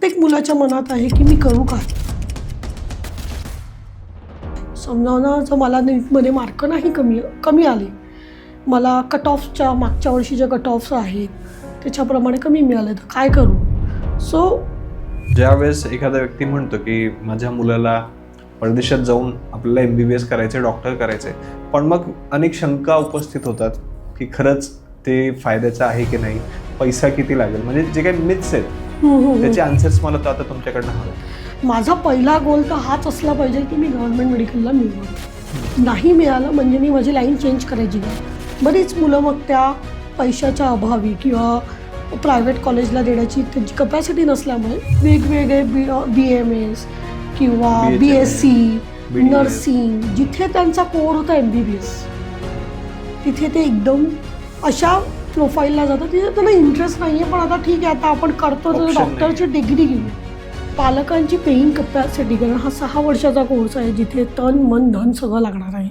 प्रत्येक मुलाच्या मनात आहे की मी करू काय. समजावणं जर मला नीटमध्ये मार्क नाही कमी आले, मला कट ऑफच्या मागच्या वर्षीचे कट ऑफ्स आहेत त्याच्याप्रमाणे कमी मिळाले तर काय करू. सो ज्यावेळेस एखादा व्यक्ती म्हणतो की माझ्या मुलाला परदेशात जाऊन आपल्याला MBBS करायचे, डॉक्टर करायचे, पण मग अनेक शंका उपस्थित होतात की खरंच ते फायद्याचं आहे की नाही, पैसा किती लागेल, म्हणजे जे काही मिथ्स आहेत त्याचे आन्सर्स मला तर आता तुमच्याकडनं हवे. माझा पहिला गोल तर हाच असला पाहिजे की मी गव्हर्नमेंट मेडिकलला मिळवं. नाही मिळालं म्हणजे मी माझी लाईन चेंज करायची का. बरीच मुलं मग त्या पैशाच्या अभावी किंवा प्रायव्हेट कॉलेजला देण्याची त्यांची कपॅसिटी नसल्यामुळे वेगवेगळे BMS किंवा BSc नर्सिंग जिथे त्यांचा कोर होता MBBS तिथे ते एकदम अशा प्रोफाईलला जातात तिथे त्यांना इंटरेस्ट नाही आहे, पण आता ठीक आहे आता आपण करतो तर डॉक्टरची डिग्री घेऊ. पालकांची पेईंग कपॅसिटी, कारण हा 6 वर्षाचा कोर्स आहे जिथे तन मन धन सगळं लागणार आहे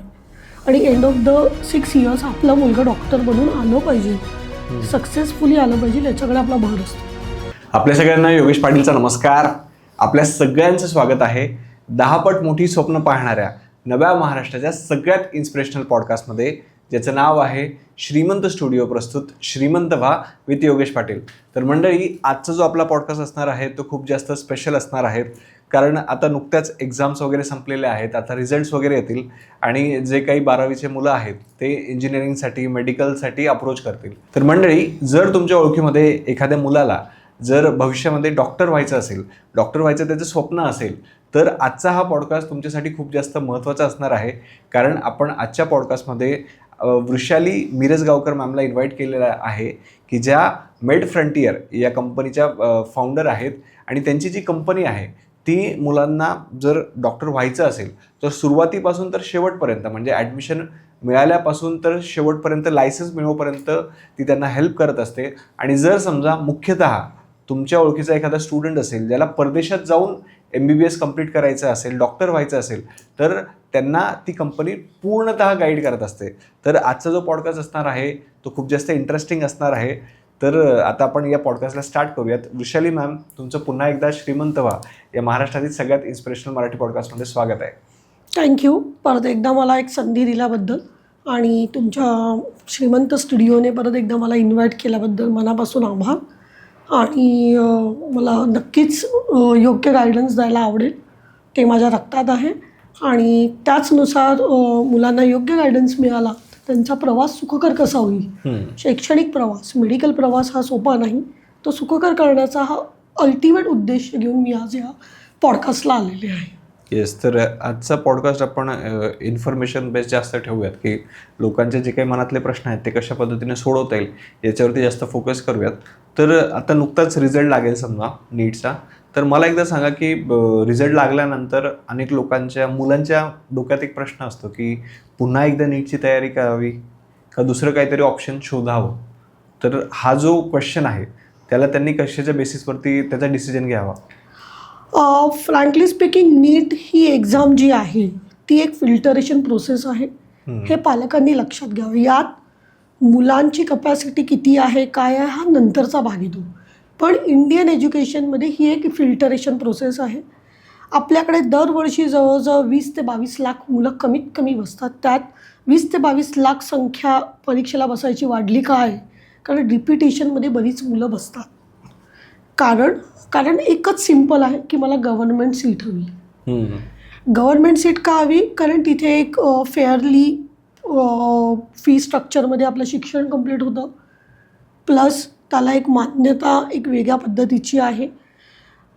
आणि एंड ऑफ द 6 इयर्स आपला मुलगा डॉक्टर बनून आलं पाहिजे, सक्सेसफुली आलं पाहिजे, याच्याकडे आपला भर असतो. आपल्या सगळ्यांना योगेश पाटीलचा नमस्कार. आपल्या सगळ्यांचं स्वागत आहे 10 पट मोठी स्वप्न पाहणाऱ्या नव्या महाराष्ट्राच्या सगळ्यात इन्स्पिरेशनल पॉडकास्टमध्ये, ज्याचं नाव आहे श्रीमंत स्टुडिओ प्रस्तुत श्रीमंत व्हा विथ योगेश पाटील. तर मंडळी, आजचा जो आपला पॉडकास्ट असणार आहे तो खूप जास्त स्पेशल असणार आहे, कारण आता नुकत्याच एक्झाम्स वगैरे संपलेले आहेत, आता रिझल्ट्स वगैरे येतील आणि जे काही 12वीचे मुलं आहेत ते इंजिनिअरिंगसाठी मेडिकलसाठी अप्रोच करतील. तर मंडळी, जर तुमच्या ओळखीमध्ये एखाद्या मुलाला जर भविष्यामध्ये डॉक्टर व्हायचं असेल, डॉक्टर व्हायचं त्याचं स्वप्न असेल, तर आजचा हा पॉडकास्ट तुमच्यासाठी खूप जास्त महत्त्वाचा असणार आहे. कारण आपण आजच्या पॉडकास्टमध्ये वृषाली मिरजगावकर मॅमला इन्व्हाइट केलेला आहे की ज्या मेड फ्रंटियर या कंपनीच्या फाउंडर आहेत आणि त्यांची जी कंपनी आहे ती मुलांना जर डॉक्टर व्हायचं असेल तर सुरुवातीपासून तर शेवटपर्यंत, म्हणजे ॲडमिशन मिळाल्यापासून तर शेवटपर्यंत, लायसन्स मिळवपर्यंत ती त्यांना हेल्प करत असते. आणि जर समजा मुख्यतः तुमच्या ओळखीचा एखादा स्टुडंट असेल ज्याला परदेशात जाऊन MBBS कंप्लीट करायचं असेल, डॉक्टर व्हायचं असेल, तर त्यांना ती कंपनी पूर्णतः गाईड करत असते. तर आजचा जो पॉडकास्ट असणार आहे तो खूप जास्त इंटरेस्टिंग असणार आहे. तर आता आपण या पॉडकास्टला स्टार्ट करूयात. वृषाली मॅम, तुमचं पुन्हा एकदा श्रीमंत व्हा या महाराष्ट्रातील सगळ्यात इन्स्पिरेशनल मराठी पॉडकास्टमध्ये स्वागत आहे. थँक्यू परत एकदा मला एक संधी दिल्याबद्दल आणि तुमच्या श्रीमंत स्टुडिओने परत एकदा मला इन्व्हाइट केल्याबद्दल मनापासून आभार. आणि मला नक्कीच योग्य गायडन्स द्यायला आवडेल, ते माझ्या रक्तात आहे आणि त्याचनुसार मुलांना योग्य गायडन्स मिळाला तर त्यांचा प्रवास सुखकर कसा होईल. शैक्षणिक प्रवास, मेडिकल प्रवास हा सोपा नाही, तो सुखकर करण्याचा हा अल्टिमेट उद्देश घेऊन मी आज या पॉडकास्टला आलेले आहे. येस, तर आजचा पॉडकास्ट आपण इन्फॉर्मेशन बेस जास्त ठेवूयात की लोकांचे जे काही मनातले प्रश्न आहेत ते कशा पद्धतीने सोडवता येईल याच्यावरती जास्त फोकस करूयात. तर आता नुकताच रिझल्ट लागेल समजा नीटचा, तर मला एकदा सांगा की रिझल्ट लागल्यानंतर अनेक लोकांच्या मुलांच्या डोक्यात एक प्रश्न असतो की पुन्हा एकदा नीटची तयारी करावी का दुसरं काहीतरी ऑप्शन शोधावं. तर हा जो क्वेश्चन आहे त्याला त्यांनी कशाच्या बेसिसवरती त्याचा डिसिजन घ्यावा. फ्रँकली स्पीकिंग, नीट ही एक्झाम जी आहे ती एक फिल्टरेशन प्रोसेस आहे, हे पालकांनी लक्षात घ्यावं. यात मुलांची कपॅसिटी किती आहे, काय आहे, हा नंतरचा भाग येतो. पण इंडियन एज्युकेशनमध्ये ही एक फिल्टरेशन प्रोसेस आहे. आपल्याकडे दरवर्षी जवळजवळ 20 ते 22 लाख मुलं कमीत कमी बसतात. त्यात 20 ते 22 लाख संख्या परीक्षेला बसायची वाढली काय, कारण रिपिटेशनमध्ये बरीच मुलं बसतात. कारण एकच सिम्पल आहे की मला गव्हर्नमेंट सीट हवी. गव्हर्नमेंट सीट का हवी, कारण तिथे एक फेअरली फी स्ट्रक्चरमध्ये आपलं शिक्षण कंप्लीट होतं, प्लस त्याला एक मान्यता एक वेगळ्या पद्धतीची आहे.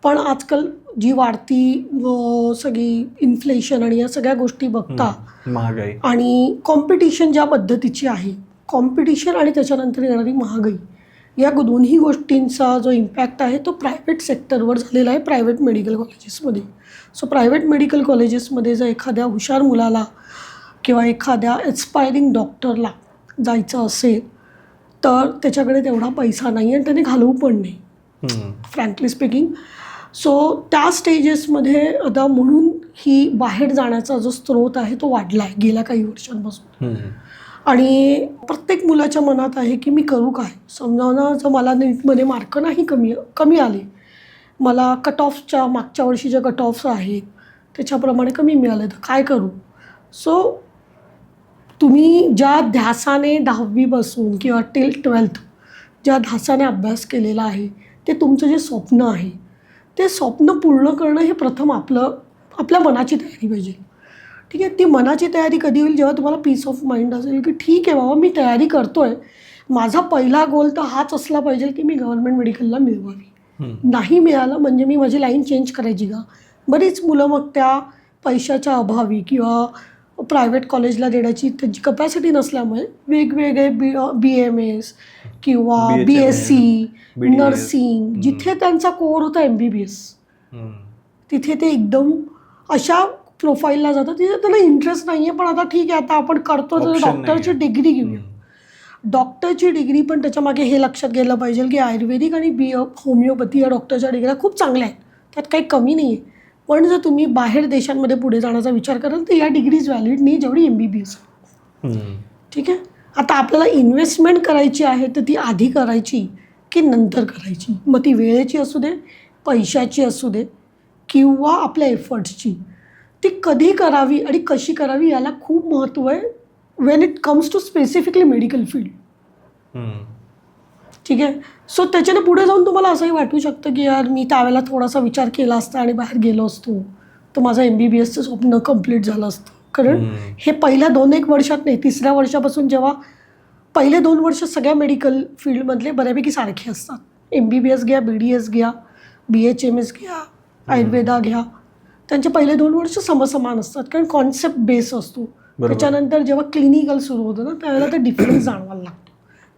पण आजकाल जी वाढती सगळी इन्फ्लेशन आणि या सगळ्या गोष्टी बघता, महागाई आणि कॉम्पिटिशन ज्या पद्धतीची आहे, कॉम्पिटिशन आणि त्याच्यानंतर येणारी महागाई, या दोन्ही गोष्टींचा जो इम्पॅक्ट आहे तो प्रायव्हेट सेक्टरवर झालेला आहे, प्रायव्हेट मेडिकल कॉलेजेसमध्ये. सो प्रायव्हेट मेडिकल कॉलेजेसमध्ये जर एखाद्या हुशार मुलाला किंवा एखाद्या एस्पायरिंग डॉक्टरला जायचं असेल तर त्याच्याकडे तेवढा पैसा नाही आणि त्याने घालवू पण नाही, फ्रँकली स्पीकिंग. सो त्या स्टेजेसमध्ये आता म्हणून ही बाहेर जाण्याचा जो स्रोत आहे तो वाढला आहे गेल्या काही वर्षांपासून. आणि प्रत्येक मुलाच्या मनात आहे की मी करू काय. समजावणं जर मला नीटमध्ये मार्क नाही कमी आले, मला कट ऑफच्या मागच्या वर्षीचे कट ऑफ्स आहेत त्याच्याप्रमाणे कमी मिळाले तर काय करू. सो तुम्ही ज्या ध्यासाने 10वी बसून किंवा टिल 12th ज्या ध्यासाने अभ्यास केलेला आहे ते तुमचं जे स्वप्न आहे ते स्वप्न पूर्ण करणं हे प्रथम आपल्या मनाची तयारी पाहिजे. ठीक आहे. ती मनाची तयारी कधी होईल जेव्हा तुम्हाला पीस ऑफ माइंड असेल की ठीक आहे बाबा मी तयारी करतो आहे. माझा पहिला गोल तर हाच असला पाहिजे की मी गव्हर्नमेंट मेडिकलला मिळवावी. नाही मिळालं म्हणजे मी माझी लाईन चेंज करायची का. बरीच मुलं मग त्या पैशाच्या अभावी किंवा प्रायव्हेट कॉलेजला देण्याची त्यांची कपॅसिटी नसल्यामुळे वेगवेगळे BMS किंवा BSc नर्सिंग जिथे त्यांचा कोर होता MBBS तिथे ते एकदम अशा प्रोफाईलला जातात तिथे त्यांना इंटरेस्ट नाही आहे. पण आता ठीक आहे आता आपण करतो तर डॉक्टरची डिग्री घेऊया. डॉक्टरची डिग्री पण त्याच्यामागे हे लक्षात गेलं पाहिजे की आयुर्वेदिक आणि होमिओपॅथी या डॉक्टरच्या डिग्र्या खूप चांगल्या आहेत त्यात काही कमी नाही आहे. पण जर तुम्ही बाहेर देशांमध्ये पुढे जाण्याचा विचार कराल तर या डिग्रीज व्हॅलिड नाही जेवढी MBBS आहे. ठीक आहे. आता आपल्याला इन्व्हेस्टमेंट करायची आहे तर ती आधी करायची की नंतर करायची. मग ती वेळेची असू दे पैशाची असू दे किंवा आपल्या एफर्ट्सची ती कधी करावी आणि कशी करावी याला खूप महत्त्व आहे when it comes to specifically medical field. ठीक आहे. सो त्याच्याने पुढे जाऊन तुम्हाला असंही वाटू शकतं की यार मी त्यावेळेला थोडासा विचार केला असता आणि बाहेर गेलो असतो तर माझं MBBSचं स्वप्न कंप्लीट झालं असतं. कारण हे पहिल्या 2-1 वर्षात नाही 3ऱ्या वर्षापासून जेव्हा पहिले 2 वर्ष सगळ्या मेडिकल फील्डमधले बऱ्यापैकी सारखे असतात. MBBS घ्या BDS घ्या BHMS घ्या आयुर्वेदा घ्या त्यांचे पहिले 2 वर्ष समसमान असतात कारण कॉन्सेप्ट बेस असतो. त्याच्यानंतर जेव्हा क्लिनिकल सुरू होतं ना त्यावेळेला ते डिफरन्स जाणवायला लागतो.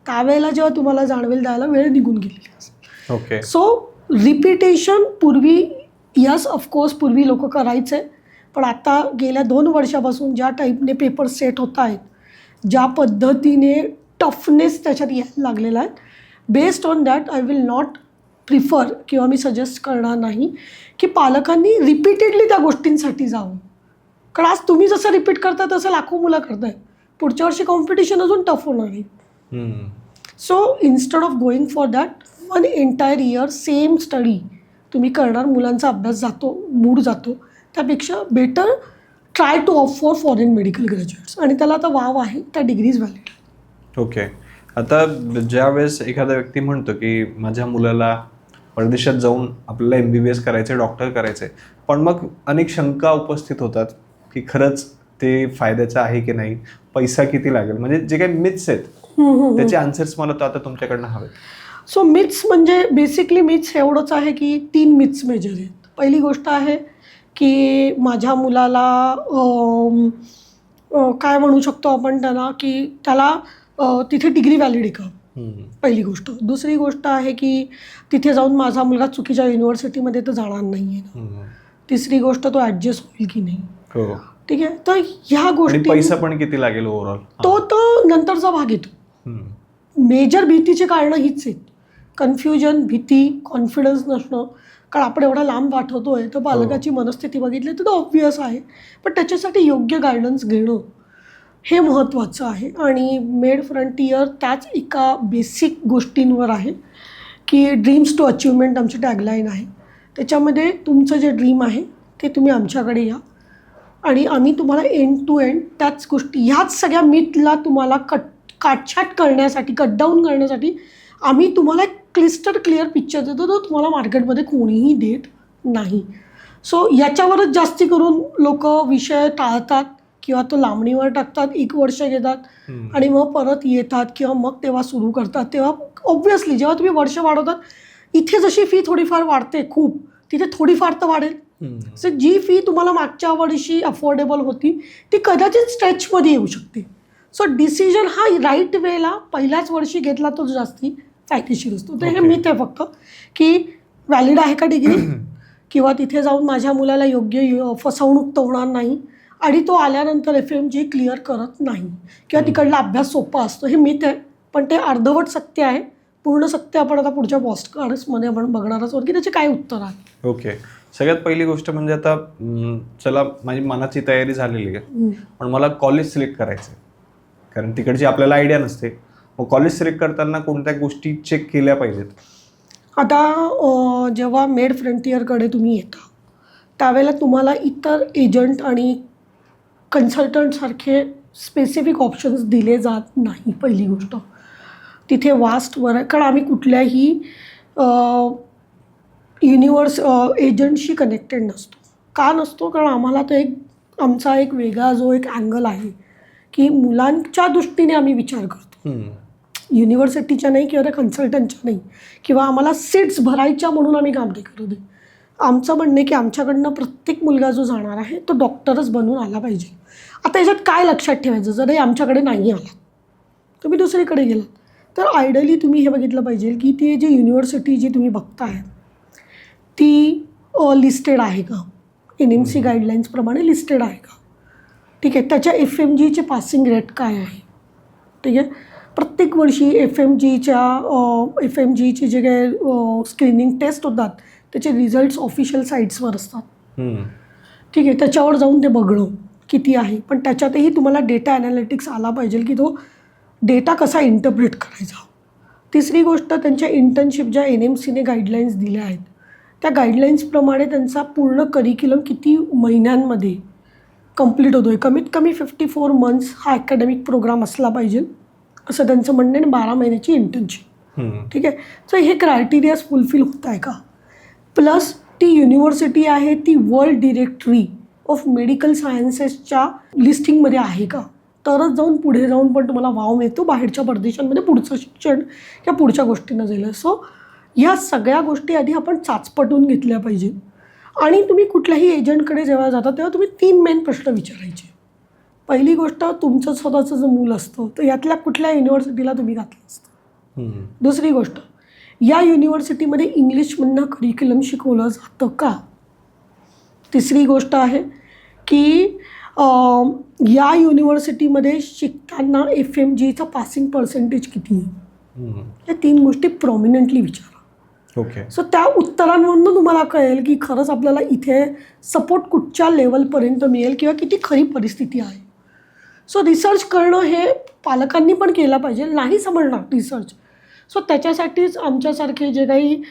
त्यावेळेला जेव्हा तुम्हाला जाणवेल त्यावेळेला वेळ निघून गेलेली असेल. ओके. सो रिपिटेशन पूर्वी यस ऑफकोर्स पूर्वी लोक करायचे पण आता गेल्या 2 वर्षापासून ज्या टाईपने पेपर सेट होत आहेत ज्या पद्धतीने टफनेस त्याच्यात यायला लागलेला आहे based on that I will not prefer किंवा मी सजेस्ट करणार नाही की पालकांनी रिपीटेडली त्या गोष्टींसाठी जावं. कारण आज तुम्ही जसं रिपीट करता तसं लाखो मुलं करताय. पुढच्या वर्षी कॉम्पिटिशन अजून टफ होणार आहे. So instead of going for that 1 entire year same study तुम्ही करणार मुलांचा अभ्यास जातो मूड जातो त्यापेक्षा better try two of foreign medical graduates आणि त्याला आता वाव आहे त्या डिग्रीज व्हॅलिड. ओके. आता ज्या वेळेस एखादा व्यक्ती म्हणतो की माझ्या मुलाला परदेशात जाऊन आपल्याला MBBS करायचं डॉक्टर करायचं आहे पण मग अनेक शंका उपस्थित होतात की खरंच ते फायद्याचं आहे की नाही पैसा किती लागेल म्हणजे जे काही मिथ्स आहेत त्याचे आन्सर्स मला तर आता तुमच्याकडनं हवे. सो मिथ्स म्हणजे बेसिकली मिथ्स एवढंच आहे की 3 मिथ्स मेजर आहेत. पहिली गोष्ट आहे की माझ्या मुलाला काय म्हणू शकतो आपण त्याला की त्याला तिथे डिग्री व्हॅलिड आहे का पहिली गोष्ट. दुसरी गोष्ट आहे की तिथे जाऊन माझा मुलगा चुकीच्या युनिव्हर्सिटीमध्ये तर जाणार नाही आहे. तिसरी गोष्ट तो ॲडजस्ट होईल की नाही. ठीक आहे. तर ह्या गोष्टी पैसा पण किती लागेल ओव्हरऑल तो नंतरचा भाग येतो. मेजर भीतीची कारणं हीच आहेत. कन्फ्युजन भीती कॉन्फिडन्स नसणं कारण आपण एवढा लांब पाठवतोय तर पालकाची मनस्थिती बघितली तर ऑब्व्हियस आहे पण त्याच्यासाठी योग्य गायडन्स घेणं हे महत्त्वाचं आहे. आणि मेड फ्रंटियर त्याच एका बेसिक गोष्टींवर आहे की ड्रीम्स टू अचिव्हमेंट आमची टॅगलाईन आहे. त्याच्यामध्ये तुमचं जे ड्रीम आहे ते तुम्ही आमच्याकडे या आणि आम्ही तुम्हाला एंड टू एंड त्याच गोष्टी ह्याच सगळ्या मिथला तुम्हाला काटछाट करण्यासाठी कट डाऊन करण्यासाठी आम्ही तुम्हाला एक क्लिस्टर क्लिअर पिक्चर देतो तो तुम्हाला मार्केटमध्ये कोणीही देत नाही. सो याच्यावरच जास्ती करून लोक विषय टाळतात किंवा तो लांबणीवर टाकतात 1 वर्ष घेतात आणि मग परत येतात किंवा मग तेव्हा सुरू करतात. तेव्हा ऑब्व्हियसली जेव्हा तुम्ही वर्ष वाढवतात इथे जशी फी थोडीफार वाढते खूप तिथे थोडीफार तर वाढेल. सो जी फी तुम्हाला मागच्या वर्षी अफोर्डेबल होती ती कदाचित स्ट्रेचमध्ये येऊ शकते. सो डिसिजन हा राईट वेला पहिल्याच वर्षी घेतला तो जास्ती फायदेशीर असतो. तर हे मिथ आहे फक्त की व्हॅलिड आहे का डिग्री किंवा तिथे जाऊन माझ्या मुलाला योग्य फसवणूक तर होणार नाही आणि तो आल्यानंतर FMG क्लिअर करत नाही किंवा तिकडला अभ्यास सोपा असतो. हे मिथ आहे पण ते अर्धवट सत्य आहे. पूर्ण सत्य आपण आता पुढच्या पॉडकास्टमध्ये आपण बघणारच आहोत की त्याचे काय उत्तर आहे. ओके. सगळ्यात पहिली गोष्ट म्हणजे आता चला माझी मनाची तयारी झालेली आहे पण मला कॉलेज सिलेक्ट करायचं आहे कारण तिकडची आपल्याला आयडिया नसते. मग कॉलेज सिलेक्ट करताना कोणत्या गोष्टी चेक केल्या पाहिजेत. आता जेव्हा मेड फ्रंटियरकडे तुम्ही येता त्यावेळेला तुम्हाला इतर एजंट आणि कन्सल्टंटसारखे स्पेसिफिक ऑप्शन्स दिले जात नाही. पहिली गोष्ट तिथे कारण आम्ही कुठल्याही एजंटशी कनेक्टेड नसतो. का नसतो? कारण आम्हाला तो आमचा एक वेगळा जो एक अँगल आहे की मुलांच्या दृष्टीने आम्ही विचार करतो, युनिव्हर्सिटीच्या नाही किंवा त्या कन्सल्टंटच्या नाही, किंवा आम्हाला सीट्स भरायच्या म्हणून आम्ही काम नाही करू दे. आमचं म्हणणं आहे की आमच्याकडनं प्रत्येक मुलगा जो जाणार आहे तो डॉक्टरच बनून आला पाहिजे. आता याच्यात काय लक्षात ठेवायचं, जर आमच्याकडे नाही आला तुम्ही दुसरीकडे गेलात तर आयडियली तुम्ही हे बघितलं पाहिजे की ती जी युनिव्हर्सिटी जी तुम्ही बघताय ती लिस्टेड आहे का, NMC गाईडलाईन्सप्रमाणे लिस्टेड आहे का. ठीक आहे. त्याच्या FMGचे पासिंग रेट काय आहे. ठीक आहे. प्रत्येक वर्षी FMGचे जे काही स्क्रीनिंग टेस्ट होतात त्याचे रिझल्ट्स ऑफिशियल साईट्सवर असतात. ठीक आहे. त्याच्यावर जाऊन ते बघणं किती आहे. पण त्याच्यातही तुम्हाला डेटा ॲनालिटिक्स आला पाहिजे की तो डेटा कसा इंटरप्रिट करायचा. तिसरी गोष्ट त्यांच्या इंटर्नशिप ज्या NMCने गाईडलाईन्स दिल्या आहेत त्या गाईडलाईन्सप्रमाणे त्यांचा पूर्ण करिक्युलम किती महिन्यांमध्ये कंप्लीट होतो आहे. कमीत कमी 54 मंथ्स हा अकॅडमिक प्रोग्राम असला पाहिजे असं त्यांचं म्हणणं आहे. 12 महिन्याची इंटर्नशिप. ठीक आहे. सो हे क्रायटेरियाज फुलफिल होत आहे का. प्लस ती युनिव्हर्सिटी आहे ती वर्ल्ड डिरेक्टरी ऑफ मेडिकल सायन्सेसच्या लिस्टिंगमध्ये आहे का. तरच पुढे जाऊन पण तुम्हाला वाव मिळतो बाहेरच्या परदेशांमध्ये पुढचं शिक्षण या पुढच्या गोष्टींना जाईल. सो ह्या सगळ्या गोष्टी आधी आपण चाचपटून घेतल्या पाहिजे. आणि तुम्ही कुठल्याही एजंटकडे जेव्हा जाता तेव्हा तुम्ही 3 मेन प्रश्न विचारायचे. पहिली गोष्ट, तुमचं स्वतःचं जर मूल असतं तर यातल्या कुठल्या युनिव्हर्सिटीला तुम्ही घातलं असतं. दुसरी गोष्ट, या युनिव्हर्सिटीमध्ये इंग्लिशमधनं करिक्युलम शिकवलं जातं का. तिसरी गोष्ट आहे की या युनिव्हर्सिटीमध्ये शिकताना FMGचा पासिंग पर्सेंटेज किती आहे. या 3 गोष्टी प्रॉमिनंटली विचारा. ओके. सो त्या उत्तरांवरून तुम्हाला कळेल की खरंच आपल्याला इथे सपोर्ट कुठच्या लेवलपर्यंत मिळेल किंवा किती खरी परिस्थिती आहे. सो रिसर्च करणं हे पालकांनी पण केलं पाहिजे. नाही समजणार रिसर्च. सो त्याच्यासाठीच आमच्यासारखे जे काही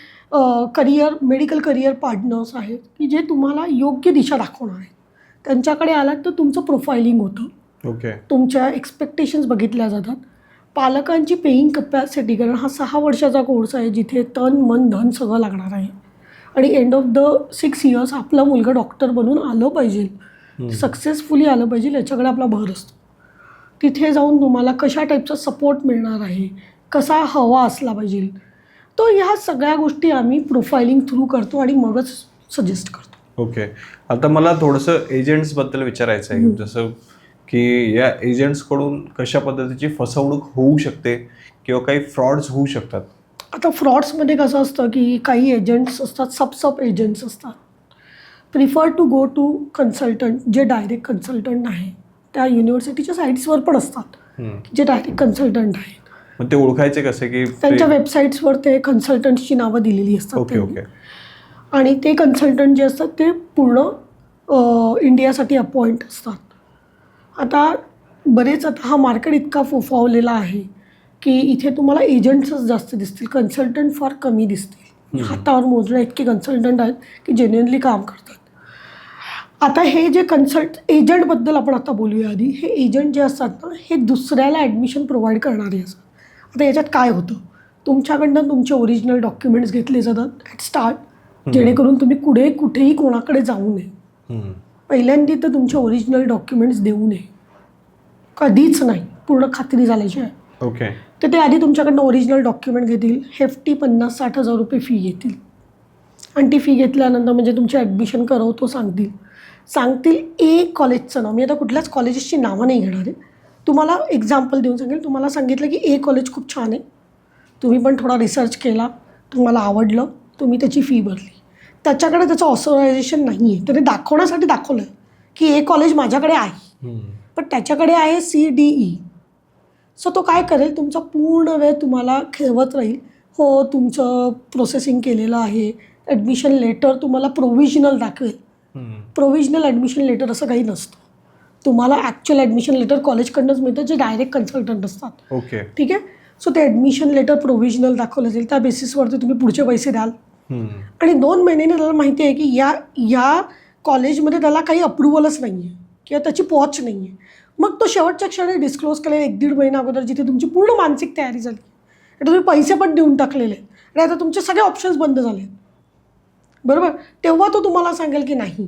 मेडिकल करिअर पार्टनर्स आहेत की जे तुम्हाला योग्य दिशा दाखवणार आहेत त्यांच्याकडे आलात तर तुमचं प्रोफायलिंग होतं. ओके. तुमच्या एक्सपेक्टेशन्स बघितल्या जातात. पालकांची पेईंग कपॅसिटी, कारण हा 6 वर्षाचा कोर्स आहे जिथे तन मन धन सगळं लागणार आहे आणि एंड ऑफ द 6 इयर्स आपला मुलगा डॉक्टर बनून आलं पाहिजे, सक्सेसफुली आलं पाहिजे याच्याकडे आपला भर असतो. तिथे जाऊन तुम्हाला कशा टाईपचा सपोर्ट मिळणार आहे, कसा हवा असला पाहिजे, तो ह्या सगळ्या गोष्टी आम्ही प्रोफायलिंग थ्रू करतो आणि मगच सजेस्ट करतो. ओके. आता मला थोडंसं एजंट्सबद्दल विचारायचं आहे. जसं की या एजंट्सकडून कशा पद्धतीची फसवणूक होऊ शकते किंवा काही फ्रॉड्स होऊ शकतात. आता फ्रॉड्समध्ये कसं असतं की काही एजंट्स असतात, सब एजंट्स असतात. Prefer to go to consultant जे डायरेक्ट कन्सल्टंट आहे. त्या युनिव्हर्सिटीच्या साईट्सवर पण असतात जे डायरेक्ट कन्सल्टंट आहेत. मग ते ओळखायचे कसे की त्यांच्या वेबसाईट्सवर ते कन्सल्टंट्सची नावं दिलेली असतात. Okay okay. आणि ते कन्सल्टंट जे असतात ते पूर्ण इंडियासाठी अपॉइंट असतात. आता हा मार्केट इतका फोफावलेला आहे की इथे तुम्हाला एजंट्सच जास्त दिसतील, कन्सल्टंट फार कमी दिसतील. हातावर मोजण्या इतके कन्सल्टंट आहेत की जेन्युइनली काम करतात. आता हे जे एजंटबद्दल आपण आता बोलूया आधी. हे एजंट जे असतात ना हे दुसऱ्याला ॲडमिशन प्रोव्हाइड करणारे असतात. आता याच्यात काय होतं, तुमच्याकडनं तुमचे ओरिजिनल डॉक्युमेंट्स घेतले जातात ॲट स्टार्ट, जेणेकरून तुम्ही कुठेही कोणाकडे जाऊ नये. पहिल्यांदा तर तुमचे ओरिजिनल डॉक्युमेंट्स देऊ नये, कधीच नाही, पूर्ण खात्री झाल्याची आहे. ओके. तर ते आधी तुमच्याकडनं ओरिजिनल डॉक्युमेंट घेतील, हेफ्टी 50-60 हजार रुपये फी घेतील. आणि ती फी घेतल्यानंतर म्हणजे तुमची ॲडमिशन करवतो सांगतील कॉलेजचं नाव. मी आता कुठल्याच कॉलेजेसची नावं नाही घेणार आहे, तुम्हाला एक्झाम्पल देऊन सांगेल. तुम्हाला सांगितलं की कॉलेज खूप छान आहे, तुम्ही पण थोडा रिसर्च केला, तुम्हाला आवडलं, तुम्ही त्याची फी भरली. त्याच्याकडे त्याचं ऑथरायझेशन नाही आहे, त्याने दाखवण्यासाठी दाखवलं की कॉलेज माझ्याकडे आहे, पण त्याच्याकडे आहे CDE. सो तो काय करेल, तुमचा पूर्ण वेळ तुम्हाला खेळवत राहील. हो तुमचं प्रोसेसिंग केलेलं आहे, ॲडमिशन लेटर तुम्हाला प्रोव्हिजनल दाखवेल. प्रोव्हिजनल ॲडमिशन लेटर असं काही नसतं. तुम्हाला ॲक्च्युअल ॲडमिशन लेटर कॉलेजकडनंच मिळतं जे डायरेक्ट कन्सल्टंट असतात. ओके. ठीक आहे. सो ते ॲडमिशन लेटर प्रोव्हिजनल दाखवलं जाईल, त्या बेसिसवरती तुम्ही पुढचे पैसे द्याल. आणि 2 महिन्याने त्याला माहिती आहे की या कॉलेजमध्ये त्याला काही अप्रुव्हलच नाही आहे किंवा त्याची पॉच नाही आहे. मग तो शेवटच्या क्षणी डिस्क्लोज केलेला 1-1.5 महिना अगोदर, जिथे तुमची पूर्ण मानसिक तयारी झाली आणि तुम्ही पैसे पण देऊन टाकलेले आहेत आणि आता तुमचे सगळे ऑप्शन्स बंद झाले आहेत, बरोबर. तेव्हा तो तुम्हाला सांगेल की नाही,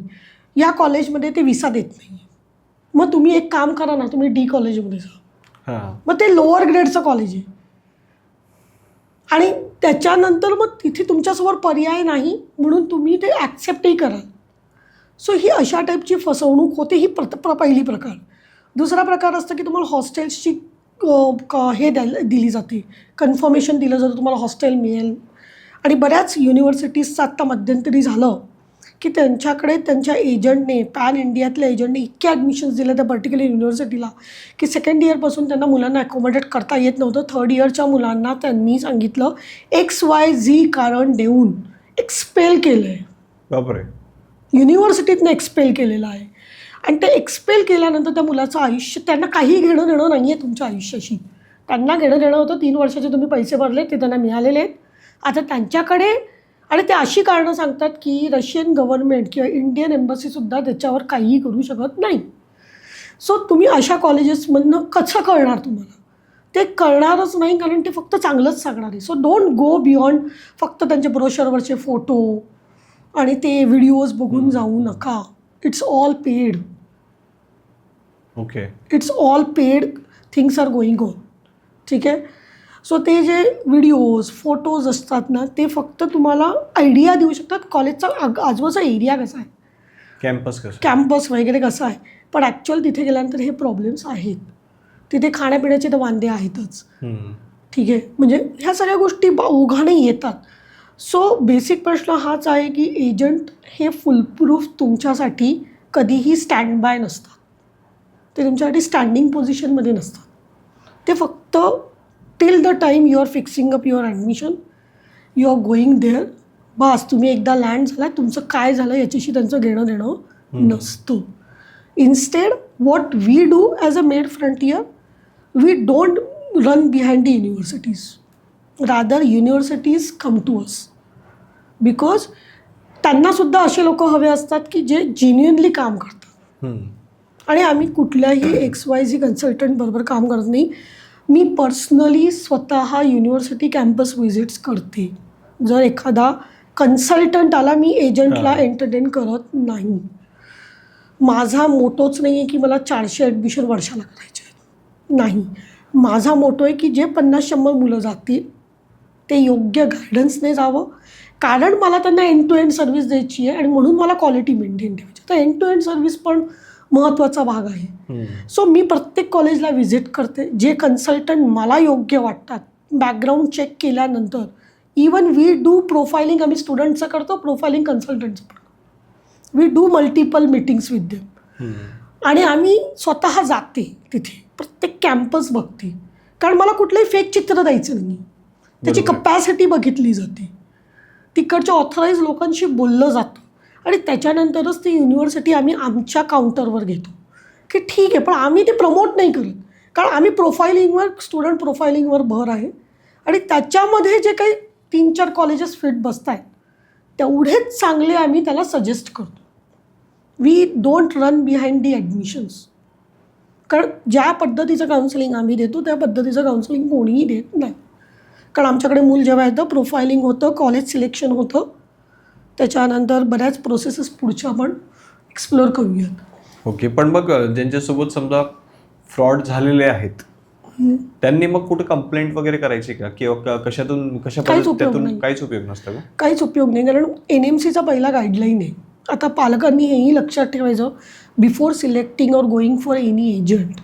या कॉलेजमध्ये ते विसा देत नाही. मग तुम्ही एक काम करा ना, तुम्ही डी कॉलेजमध्ये जा. मग ते लोअर ग्रेडचं कॉलेज आहे आणि त्याच्यानंतर मग तिथे तुमच्यासमोर पर्याय नाही म्हणून तुम्ही ते ॲक्सेप्टही कराल. सो ही अशा टाईपची फसवणूक होते. ही पहिली प्रकार. दुसरा प्रकार असतं की तुम्हाला हॉस्टेल्सची हे दिली जाते, कन्फर्मेशन दिलं जातं तुम्हाला हॉस्टेल मिळेल. आणि बऱ्याच युनिव्हर्सिटीजचं आत्ता मध्यंतरी झालं की त्यांच्याकडे त्यांच्या एजंटने, पॅन इंडियातल्या एजंटने इतके ॲडमिशन्स दिले त्या पर्टिक्युलर युनिव्हर्सिटीला की 2nd इयरपासून त्यांना मुलांना ॲकोमोडेट करता येत नव्हतं. 3rd इयरच्या मुलांना त्यांनी सांगितलं XYZ कारण देऊन एक्सपेल केलं आहे. बापरे. युनिव्हर्सिटीतनं एक्सपेल केलेलं आहे. आणि ते एक्सपेल केल्यानंतर त्या मुलाचं आयुष्य, त्यांना काही घेणं देणं नाही आहे तुमच्या आयुष्याशी. त्यांना घेणं देणं होतं 3 वर्षाचे तुम्ही पैसे भरले ते त्यांना मिळालेले आहेत. आता त्यांच्याकडे, आणि ते अशी कारणं सांगतात की रशियन गव्हर्नमेंट किंवा इंडियन एम्बसीसुद्धा त्याच्यावर काहीही करू शकत नाही. सो तुम्ही अशा कॉलेजेसमधनं कसं कळणार तुम्हाला? ते कळणारच नाही, कारण ते फक्त चांगलंच सांगणार आहे. सो डोंट गो बियॉन्ड फक्त त्यांच्या ब्रोशरवरचे फोटो आणि ते व्हिडिओज बघून जाऊ नका. It's all paid. Okay. It's all paid things are going on. ठीक आहे. सो ते जे व्हिडिओज फोटोज असतात ना, ते फक्त तुम्हाला आयडिया देऊ शकतात कॉलेजचा आजूबाजूचा एरिया कसा आहे, कॅम्पस वगैरे कसं आहे. पण ॲक्च्युअल तिथे गेल्यानंतर हे प्रॉब्लेम्स आहेत. तिथे खाण्यापिण्याचे तर वांदे आहेतच. ठीक आहे. म्हणजे ह्या सगळ्या गोष्टी ओघाने येतात. सो बेसिक प्रश्न हाच आहे की एजंट हे फुलप्रूफ तुमच्यासाठी कधीही स्टँड बाय नसतात. ते तुमच्यासाठी स्टँडिंग पोझिशनमध्ये नसतात. ते फक्त till the time you are fixing up your admission, you are going there, बस तुम्ही एकदा लँड झाला, तुमचं काय झालं याच्याशी त्यांचं घेणं देणं नसतं. Instead what we do as a Med Frontier, we don't run behind the universities, rather universities come to us. Because त्यांनासुद्धा असे लोक हवे असतात की जे जेन्युइनली काम करतात. आणि आम्ही कुठल्याही XYZ कन्सल्टंट बरोबर काम करत नाही. मी पर्सनली स्वतः युनिव्हर्सिटी कॅम्पस व्हिजिट्स करते. जर एखादा कन्सल्टंट आला, मी एजंटला एंटरटेन करत नाही. माझा मोटोच नाही आहे की मला 400 ॲडमिशन वर्षाला करायचे आहेत. नाही, माझा मोटो आहे की जे 50-100 मुलं जातील ते योग्य गायडन्सने जावं. कारण मला त्यांना एंड टू एंड सर्व्हिस द्यायची आहे आणि म्हणून मला क्वालिटी मेंटेन ठेवायची. तर एंड टू एंड सर्व्हिस पण महत्त्वाचा भाग आहे. सो मी प्रत्येक कॉलेजला व्हिजिट करते. जे कन्सल्टंट मला योग्य वाटतात, बॅकग्राऊंड चेक केल्यानंतर, इवन वी डू प्रोफायलिंग, आम्ही स्टुडंटचं करतो, प्रोफायलिंग कन्सल्टंटचं पण. We do multiple meetings with them. आणि आम्ही स्वतः जाते तिथे, प्रत्येक कॅम्पस बघते. कारण मला कुठलंही फेक चित्र द्यायचं नाही. त्याची कपॅसिटी बघितली जाते, तिकडच्या ऑथराईज लोकांशी बोललं जातं आणि त्याच्यानंतरच ती युनिव्हर्सिटी आम्ही आमच्या काउंटरवर घेतो की ठीक आहे. पण आम्ही ते प्रमोट नाही करत, कारण आम्ही प्रोफायलिंगवर, स्टुडंट प्रोफायलिंगवर भर आहे. आणि त्याच्यामध्ये जे काही 3-4 कॉलेजेस फिट बसत आहेत तेवढेच चांगले आम्ही त्याला सजेस्ट करतो. We don't run behind the admissions. कारण ज्या पद्धतीचं काउन्सिलिंग आम्ही देतो त्या पद्धतीचं काउन्सिलिंग कोणीही देत नाही. कारण आमच्याकडे मूल जेव्हा येतं, प्रोफायलिंग होतं, कॉलेज सिलेक्शन होतं, त्याच्यानंतर बऱ्याच प्रोसेसेस पुढच्या आपण एक्सप्लोअर करूयात. ओके. पण मग ज्यांच्यासोबत समजा फ्रॉड झालेले आहेत त्यांनी मग कुठे कंप्लेंट वगैरे करायची का, किंवा कशा पद्धतीतून काहीच उपयोग नसतं का? काहीच उपयोग नाही. कारण NMCचा पहिला गाईडलाईन आहे. आता पालकांनी हेही लक्षात ठेवायचं बिफोर सिलेक्टिंग और गोईंग फॉर एनी एजंट,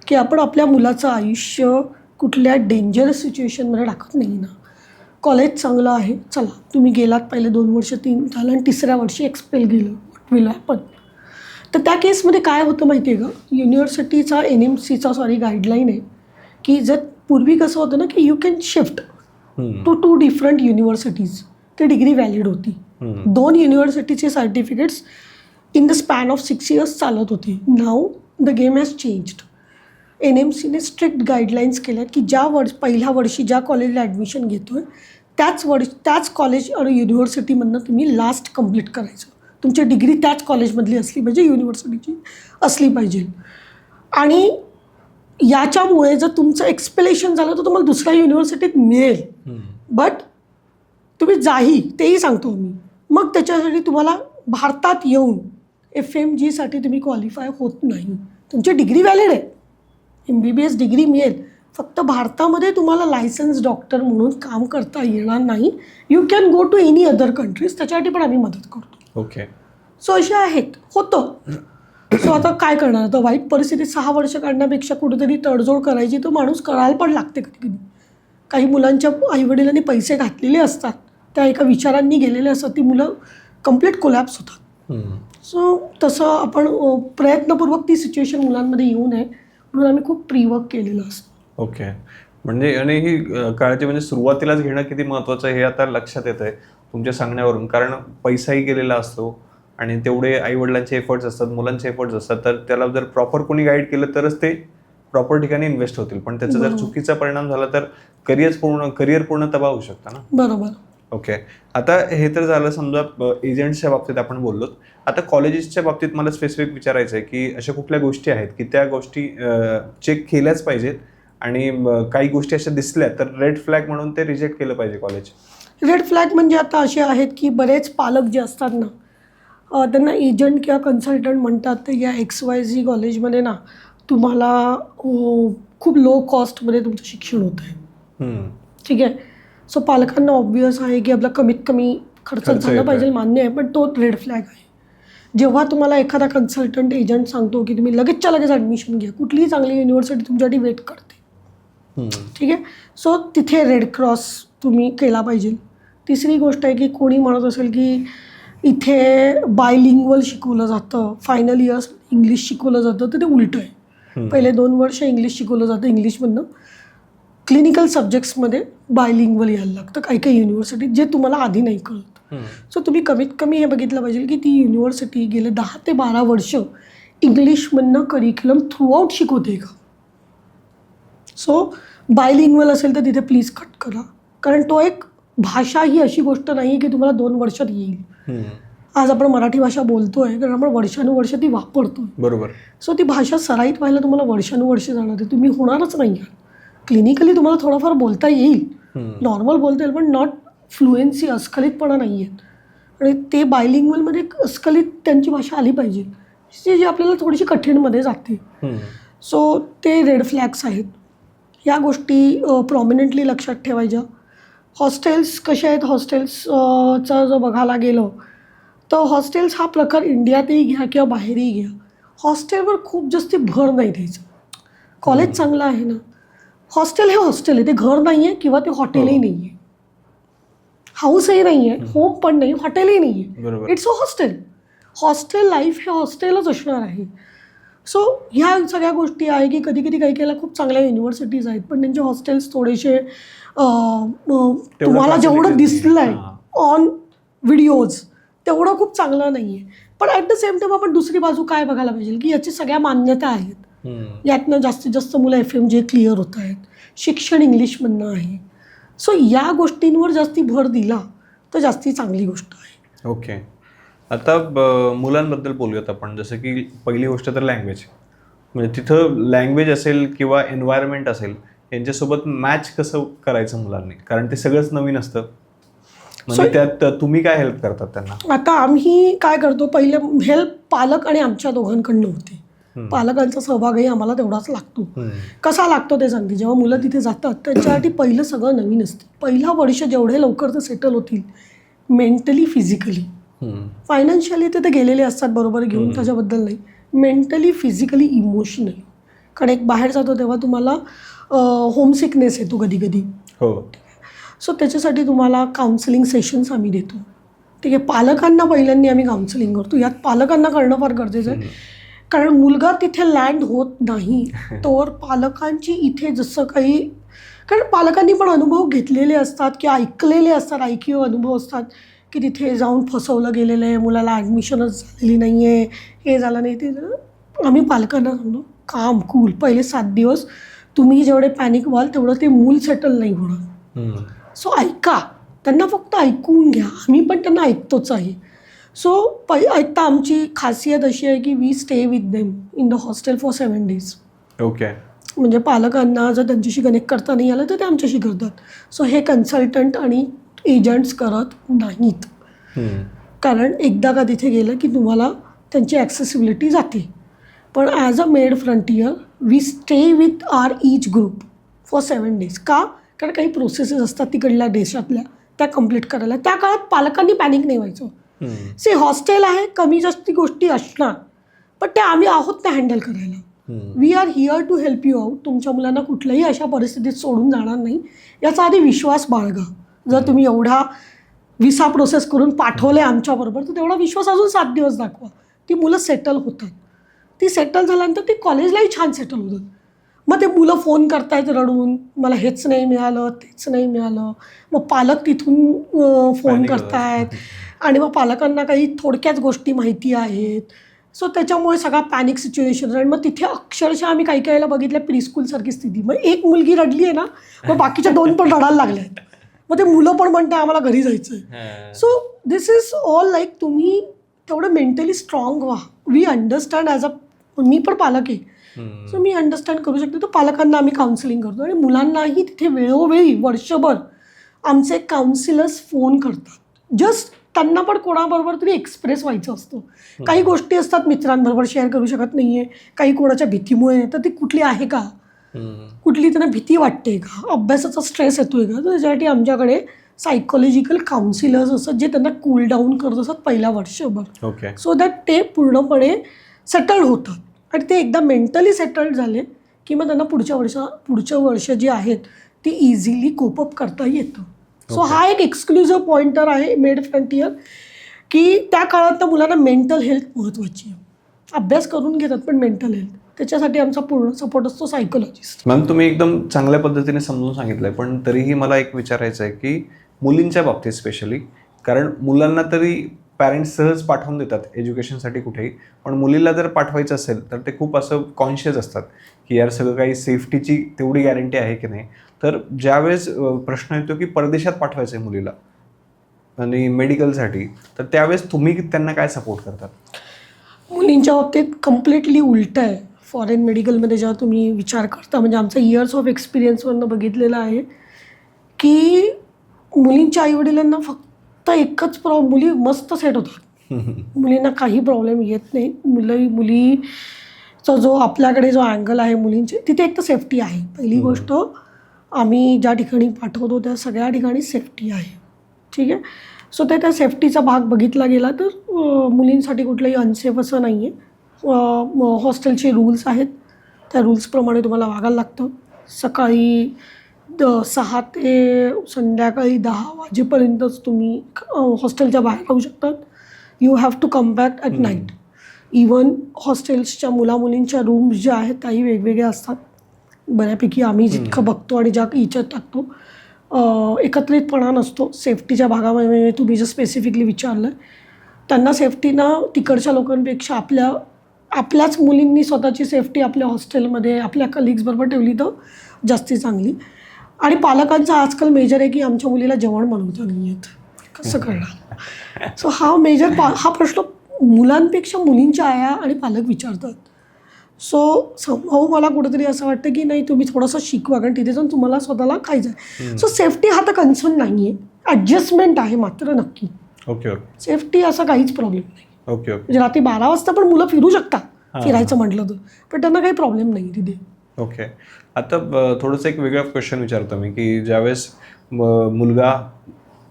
की आपण आपल्या मुलाचं आयुष्य कुठल्या डेंजरस सिच्युएशनमध्ये टाकत नाही ना. कॉलेज चांगलं आहे, चला तुम्ही गेलात, पहिले 2 वर्ष 3 झालं आणि 3ऱ्या वर्षी एक्सपेल गेलं, व्हॉट विल हॅपन. तर त्या केसमध्ये काय होतं माहिती आहे का, युनिव्हर्सिटीचा NMCचा गाईडलाईन आहे की जर पूर्वी कसं होतं ना की you can shift to 2 different universities, ती डिग्री व्हॅलिड होती. 2 युनिव्हर्सिटीचे certificates in the span of 6 years चालत होती. Now the game has changed. NMCने स्ट्रिक्ट गाईडलाईन्स केल्या की पहिल्या वर्षी ज्या कॉलेजला ॲडमिशन घेतो आहे त्याच कॉलेज आणि युनिव्हर्सिटीमधनं तुम्ही लास्ट कंप्लीट करायचं. तुमची डिग्री त्याच कॉलेजमधली असली पाहिजे, युनिव्हर्सिटीची असली पाहिजे. आणि याच्यामुळे जर तुमचं एक्सपेलेशन झालं तर तुम्हाला दुसऱ्या युनिव्हर्सिटीत मिळेल, बट तुम्ही तेही सांगतो मी. मग त्याच्यासाठी तुम्हाला भारतात येऊन FMGसाठी तुम्ही क्वालिफाय होत नाही. तुमची डिग्री व्हॅलिड आहे, MBBS डिग्री मिळेल, फक्त भारतामध्ये तुम्हाला लायसन्स डॉक्टर म्हणून काम करता येणार नाही. You can go to any other countries, त्याच्यासाठी पण आम्ही मदत करतो. ओके. सो असे आहेत, होतं. सो आता काय करणार, आता वाईट परिस्थितीत 6 वर्ष काढण्यापेक्षा कुठेतरी तडजोड करायची, तो माणूस करायला पण लागते कधी कधी. काही मुलांच्या आईवडिलांनी पैसे घातलेले असतात, त्या एका विचारांनी गेलेले असतात, ती मुलं कम्प्लीट कोलॅप्स होतात. सो तसं आपण प्रयत्नपूर्वक ती सिच्युएशन मुलांमध्ये येऊ नये म्हणून आम्ही खूप प्रीवर्क केलेलं असतं. ओके. म्हणजे आणि ही काळजी म्हणजे सुरुवातीलाच घेणं किती महत्त्वाचं हे आता लक्षात येतं आहे तुमच्या सांगण्यावरून. कारण पैसाही गेलेला असतो आणि तेवढे आईवडिलांचे एफर्ट्स असतात, मुलांचे एफर्ट्स असतात, तर त्याला जर प्रॉपर कोणी गाईड केलं तरच ते प्रॉपर ठिकाणी इन्व्हेस्ट होतील. पण त्याचा जर चुकीचा परिणाम झाला तर करिअर पूर्ण तबाह होऊ शकतं ना. बरोबर. ओके. आता हे तर झालं समजा एजंट्सच्या बाबतीत आपण बोललोत. आता कॉलेजेसच्या बाबतीत मला स्पेसिफिक विचारायचं आहे की अशा कुठल्या गोष्टी आहेत की त्या गोष्टी चेक केल्याच पाहिजेत आणि काही गोष्टी अशा दिसल्या तर रेड फ्लॅग म्हणून ते रिजेक्ट केलं पाहिजे कॉलेज? रेड फ्लॅग म्हणजे आता असे आहेत की बरेच पालक जे असतात ना, त्यांना एजंट किंवा कन्सल्टंट म्हणतात, तर या XYZ कॉलेजमध्ये ना तुम्हाला खूप लो कॉस्टमध्ये तुमचं शिक्षण होतं आहे. ठीक आहे. सो पालकांना ऑब्वियस आहे की आपला कमीत कमी खर्च झाला पाहिजे, मान्य आहे, पण तो रेड फ्लॅग आहे. जेव्हा तुम्हाला एखादा कन्सल्टंट एजंट सांगतो की तुम्ही लगेचच्या लगेच ॲडमिशन घ्या, कुठलीही चांगली युनिव्हर्सिटी तुमच्यासाठी वेट करते, ठीक आहे, सो तिथे रेड क्रॉस तुम्ही केला पाहिजे. तिसरी गोष्ट आहे की कोणी म्हणत असेल की इथे बायलिंग्वल शिकवलं जातं, फायनल इयर्स इंग्लिश शिकवलं जातं, तर ते उलटं आहे. पहिले 2 वर्ष इंग्लिश शिकवलं जातं, इंग्लिशमधनं क्लिनिकल सब्जेक्ट्समध्ये बायलिंग्वल यायला लागतं काही काही युनिव्हर्सिटीत, जे तुम्हाला आधी नाही कळत. सो तुम्ही कमीत कमी हे बघितलं पाहिजे की ती युनिव्हर्सिटी गेले 10 ते 12 वर्ष इंग्लिशमधनं करिक्युलम थ्रूआउट शिकवते का. सो बायलिंग्वल असेल तर तिथे प्लीज कट करा, कारण तो एक भाषा ही अशी गोष्ट नाही की तुम्हाला 2 वर्षात येईल. आज आपण मराठी भाषा बोलतोय कारण आपण वर्षानुवर्ष ती वापरतोय, बरोबर. सो ती भाषा सराईत व्हायला तुम्हाला वर्षानुवर्ष जाणार आहे, तुम्ही होणारच नाही. क्लिनिकली तुम्हाला थोडंफार बोलता येईल, नॉर्मल बोलता येईल, पण नॉट फ्लुएन्सी, अस्खलितपणा नाही आहेत. आणि ते बायलिंग्वलमध्ये अस्खलित त्यांची भाषा आली पाहिजे, जी आपल्याला थोडीशी कठीणमध्ये जाते. सो ते रेड फ्लॅग्स आहेत. या गोष्टी प्रॉमिनंटली लक्षात ठेवायच्या. हॉस्टेल्स कसे आहेत, हॉस्टेल्सचा जो बघायला गेलो तर हॉस्टेल्स हा प्रकार इंडियातही घ्या किंवा बाहेरही घ्या, हॉस्टेलवर खूप जास्त भर नाही द्यायचं. कॉलेज चांगलं आहे ना, हॉस्टेल हे हॉस्टेल आहे, ते घर नाही आहे किंवा ते हॉटेलही नाही आहे, हाऊसही नाही आहे, होम पण नाही, हॉटेलही नाही आहे, it's a hostel. Hostel life हे हॉस्टेलच असणार आहे. सो ह्या सगळ्या गोष्टी आहे की कधी कधी काही काही खूप चांगल्या युनिव्हर्सिटीज आहेत, पण त्यांचे हॉस्टेल्स थोडेसे तुम्हाला जेवढं दिसलं आहे ऑन व्हिडिओज तेवढं खूप चांगलं नाही आहे. पण ॲट द सेम टाईम आपण दुसरी बाजू काय बघायला पाहिजे की याची सगळ्या मान्यता आहेत, यातनं जास्तीत जास्त मुलं FMG क्लिअर होत आहेत, शिक्षण इंग्लिशमधनं आहे. सो या गोष्टींवर जास्ती भर दिला तर जास्ती चांगली गोष्ट आहे. ओके. आता मुलांबद्दल बोलूयात आपण. जसं की पहिली गोष्ट तर लँग्वेज, म्हणजे तिथं लँग्वेज असेल किंवा एन्व्हायरमेंट असेल यांच्यासोबत मॅच कसं करायचं मुलांनी, कारण ते सगळंच नवीन असतं. म्हणजे त्यात तुम्ही काय हेल्प करतात त्यांना? आता आम्ही काय करतो, पहिले हेल्प पालक आणि आमच्या दोघांकडनं होते. पालकांचा सहभागही आम्हाला तेवढाच लागतो. कसा लागतो ते सांगते. जेव्हा मुलं तिथे जातात त्यांच्यासाठी पहिलं सगळं नवीन असतं. पहिलं वर्ष जेवढे लवकर ते सेटल होतील मेंटली, फिजिकली, फायनान्शियली ते गेलेले असतात बरोबर घेऊन, त्याच्याबद्दल नाही, मेंटली, फिजिकली, इमोशनली. कारण एक बाहेर जातो तेव्हा तुम्हाला होमसिकनेस येतो कधी कधी. हो. सो त्याच्यासाठी तुम्हाला काउन्सिलिंग सेशन्स आम्ही देतो. ठीक आहे. पालकांना पहिल्यांदा आम्ही काउन्सिलिंग करतो. यात पालकांना करणं फार गरजेचं आहे, कारण मुलगा तिथे लँड होत नाही तोवर पालकांची इथे जसं काही, कारण पालकांनी पण अनुभव घेतलेले असतात की ऐकलेले असतात, IQ अनुभव असतात की तिथे जाऊन फसवलं गेलेलं आहे, मुलाला ॲडमिशनच झालेली नाही आहे, हे झालं नाही ते झालं. आम्ही पालकांना सांगतो काम कूल. पहिले 7 दिवस तुम्ही जेवढे पॅनिक व्हाल तेवढं ते मूल सेटल नाही होणार. सो ऐका, त्यांना फक्त ऐकून घ्या. आम्ही पण त्यांना ऐकतोच आहे. सो ऐकता आमची खासियत अशी आहे की we stay with them in the hostel for 7 days. Okay. म्हणजे पालकांना जर त्यांच्याशी कनेक्ट करता नाही आलं तर ते आमच्याशी करतात. सो हे कन्सल्टंट आणि एजंट्स करत नाहीत. कारण एकदा का तिथे गेलं की तुम्हाला त्यांची ॲक्सेसिबिलिटी जाते. पण as a Med Frontier we stay with our each group for 7 days. का? कारण काही प्रोसेसेस असतात तिकडल्या देशातल्या त्या कंप्लीट करायला. त्या काळात पालकांनी पॅनिक नाही व्हायचं. से हॉस्टेल आहे, कमी जास्ती गोष्टी असणार, पण ते आम्ही आहोत ना हँडल करायला. We are here to help you out. तुमच्या मुलांना कुठल्याही अशा परिस्थितीत सोडून जाणार नाही याचा आधी विश्वास बाळगा. जर तुम्ही एवढा विसा प्रोसेस करून पाठवले आमच्याबरोबर तर तेवढा विश्वास अजून 7 दिवस दाखवा. ती मुलं सेटल होतात. ती सेटल झाल्यानंतर ती कॉलेजलाही छान सेटल होतात. मग ते मुलं फोन करतायत रडून, मला हेच नाही मिळालं, तेच नाही मिळालं. मग पालक तिथून फोन करतायत आणि मग पालकांना काही थोडक्याच गोष्टी माहिती आहेत. सो त्याच्यामुळे सगळा पॅनिक सिच्युएशन. आणि मग तिथे अक्षरशः आम्ही काही काहीला बघितलं प्रीस्कूलसारखी स्थिती. मग एक मुलगी रडली आहे ना, मग बाकीच्या 2 पण रडायला लागल्या आहेत. मग ते मुलं पण म्हणतात आम्हाला घरी जायचं आहे. So this is all like तुम्ही तेवढं मेंटली स्ट्रॉंग व्हा. वी अंडरस्टँड ॲज अ, मी पण पालक आहे. सो मी अंडरस्टँड करू शकते. तर पालकांना आम्ही काउन्सिलिंग करतो आणि मुलांनाही तिथे वेळोवेळी वर्षभर आमचे काउन्सिलर्स फोन करतात. जस्ट त्यांना पण कोणाबरोबर तरी एक्सप्रेस व्हायचं असतं. काही गोष्टी असतात मित्रांबरोबर शेअर करू शकत नाही आहे, काही कोणाच्या भीतीमुळे. तर ती कुठली आहे का, कुठली त्यांना भीती वाटते का, अभ्यासाचा स्ट्रेस येतोय का, तर त्याच्यासाठी आमच्याकडे सायकोलॉजिकल काउन्सिलर्स असतात जे त्यांना कूल डाऊन करत असतात पहिल्या वर्षभर. ओके. सो दॅट ते पूर्णपणे सेटल्ड होतात. आणि ते एकदा मेंटली सेटल्ड झाले की मग त्यांना पुढच्या वर्ष जी आहेत ती इझिली कोपअप करता येतं. सो हा एक एक्सक्लुझिव्ह पॉइंटर आहे मेड फ्रंटियर, की त्या काळात मुलांना मेंटल हेल्थ महत्त्वाची आहे. अभ्यास करून घेतात पण मेंटल हेल्थ, त्याच्यासाठी आमचा पूर्ण सपोर्ट असतो सायकोलॉजिस्ट. मॅम तुम्ही एकदम चांगल्या पद्धतीने समजून सांगितलं आहे, पण तरीही मला एक विचारायचं आहे की मुलींच्या बाबतीत स्पेशली, कारण मुलांना तरी पॅरेंट्स सहज पाठवून देतात एज्युकेशनसाठी कुठेही, पण मुलीला जर पाठवायचं असेल तर ते खूप असं कॉन्शियस असतात की यार सगळं काही सेफ्टीची तेवढी गॅरंटी आहे की नाही. तर ज्यावेळेस प्रश्न येतो की परदेशात पाठवायचं आहे मुलीला आणि मेडिकलसाठी, तर त्यावेळेस तुम्ही त्यांना काय सपोर्ट करतात? मुलींच्या बाबतीत कम्प्लिटली उलटं आहे. फॉरेन मेडिकलमध्ये जेव्हा तुम्ही विचार करता, म्हणजे आमचा इयर्स ऑफ एक्सपिरियन्सवरनं बघितलेलं आहे की मुलींच्या आईवडिलांना फक्त एकच मुली मस्त सेट होतात. मुलींना काही प्रॉब्लेम येत नाही. मुलीचा जो आपल्याकडे जो अँगल आहे मुलींचे, तिथे एक तर सेफ्टी आहे. पहिली गोष्ट, आम्ही ज्या ठिकाणी पाठवतो त्या सगळ्या ठिकाणी सेफ्टी आहे. ठीक आहे. सो त्या सेफ्टीचा भाग बघितला गेला तर मुलींसाठी कुठलंही अनसेफ असं नाही आहे. हॉस्टेलचे रूल्स आहेत, त्या रूल्सप्रमाणे तुम्हाला वागायला लागतं. सकाळी 6 ते संध्याकाळी 10 वाजेपर्यंतच तुम्ही हॉस्टेलच्या बाहेर राहू शकतात. You have to come back at night. Even हॉस्टेल्सच्या मुलींच्या रूम्स ज्या आहेत त्याही वेगवेगळ्या असतात. बऱ्यापैकी आम्ही जितकं बघतो आणि ज्या इच्छा टाकतो एकत्रितपणा नसतो. सेफ्टीच्या भागामध्ये तुम्ही जर स्पेसिफिकली विचारलं, त्यांना सेफ्टीनं तिकडच्या लोकांपेक्षा आपल्याच मुलींनी स्वतःची सेफ्टी आपल्या हॉस्टेलमध्ये आपल्या कलिग्सबरोबर ठेवली तर जास्ती चांगली. आणि पालकांचा आजकाल मेजर आहे की आमच्या मुलीला जेवण बनवता नाही येत, कसं करणार. सो हा प्रश्न मुलांपेक्षा मुलींच्या आया आणि पालक विचारतात. सो समहाऊ मला कुठेतरी असं वाटतं की नाही, तुम्ही थोडंसं शिकवा, कारण तिथे जाऊन तुम्हाला स्वतःला खायचं आहे. सो सेफ्टी हा तर कन्सर्न नाही आहे, ॲडजस्टमेंट आहे मात्र नक्की. ओके. सेफ्टी असा काहीच प्रॉब्लेम नाही. ओके. म्हणजे रात्री 12 वाजता पण मुलं फिरू शकतात फिरायचं म्हटलं तर, पण त्यांना काही प्रॉब्लेम नाही तिथे. ओके. आता थोडंसं एक वेगळा क्वेश्चन विचारतो मी, की ज्यावेळेस मुलगा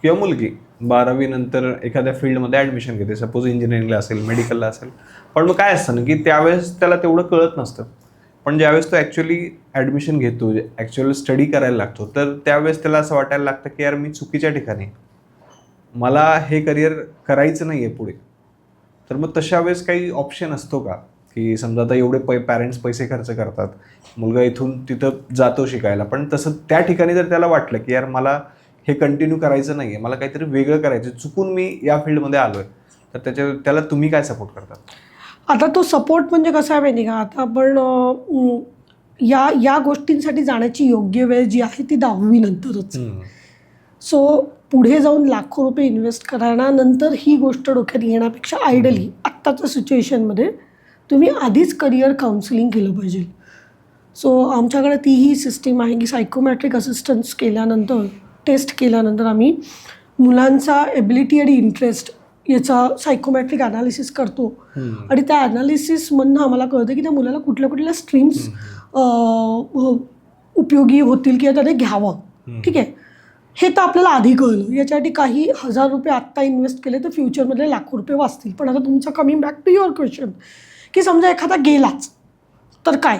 किंवा मुलगी 12वी नंतर एखाद्या फील्डमध्ये ॲडमिशन घेते, सपोज इंजिनिअरिंगला असेल, मेडिकलला असेल, पण मग काय असतं ना की त्यावेळेस त्याला तेवढं कळत नसतं. पण ज्यावेळेस तो ॲक्च्युअली ॲडमिशन घेतो, ॲक्च्युअल स्टडी करायला लागतो, तर त्यावेळेस त्याला असं वाटायला लागतं की यार मी चुकीच्या ठिकाणी, मला हे करिअर करायचं नाही आहे पुढे. तर मग तशा वेळेस काही ऑप्शन असतो का, की समजा आता एवढे पॅरेंट्स पैसे खर्च करतात, मुलगा इथून तिथं जातो शिकायला, पण तसं त्या ठिकाणी जर त्याला वाटलं की यार मला हे कंटिन्यू करायचं नाही आहे, मला काहीतरी वेगळं करायचं, चुकून मी या फील्डमध्ये आलो आहे, तर त्याला तुम्ही काय सपोर्ट करतात? आता तो सपोर्ट म्हणजे कसा आहे माहिती का, आता आपण या गोष्टींसाठी जाण्याची योग्य वेळ जी आहे ती 10वी नंतरच. सो पुढे जाऊन लाखो रुपये इन्व्हेस्ट करण्यानंतर ही गोष्ट डोक्यात येण्यापेक्षा आयडली आत्ताच्या सिच्युएशनमध्ये तुम्ही आधीच करिअर काउन्सिलिंग केलं पाहिजे. सो आमच्याकडे तीही सिस्टीम आहे की सायकोमॅट्रिक असिस्टन्स केल्यानंतर, टेस्ट केल्यानंतर आम्ही मुलांचा एबिलिटी आणि इंटरेस्ट याचा सायकोमॅट्रिक ॲनालिसिस करतो आणि त्या ॲनालिसिसमधनं आम्हाला कळतं की त्या मुलाला कुठल्या कुठल्या स्ट्रीम्स उपयोगी होतील किंवा त्याने घ्यावं. ठीक आहे, हे तर आपल्याला आधी कळलं. याच्यासाठी काही हजार रुपये आत्ता इन्व्हेस्ट केले तर फ्युचरमध्ये लाखो रुपये वाचतील. पण आता तुमचं coming back to your question की समजा एखादा गेलाच तर काय.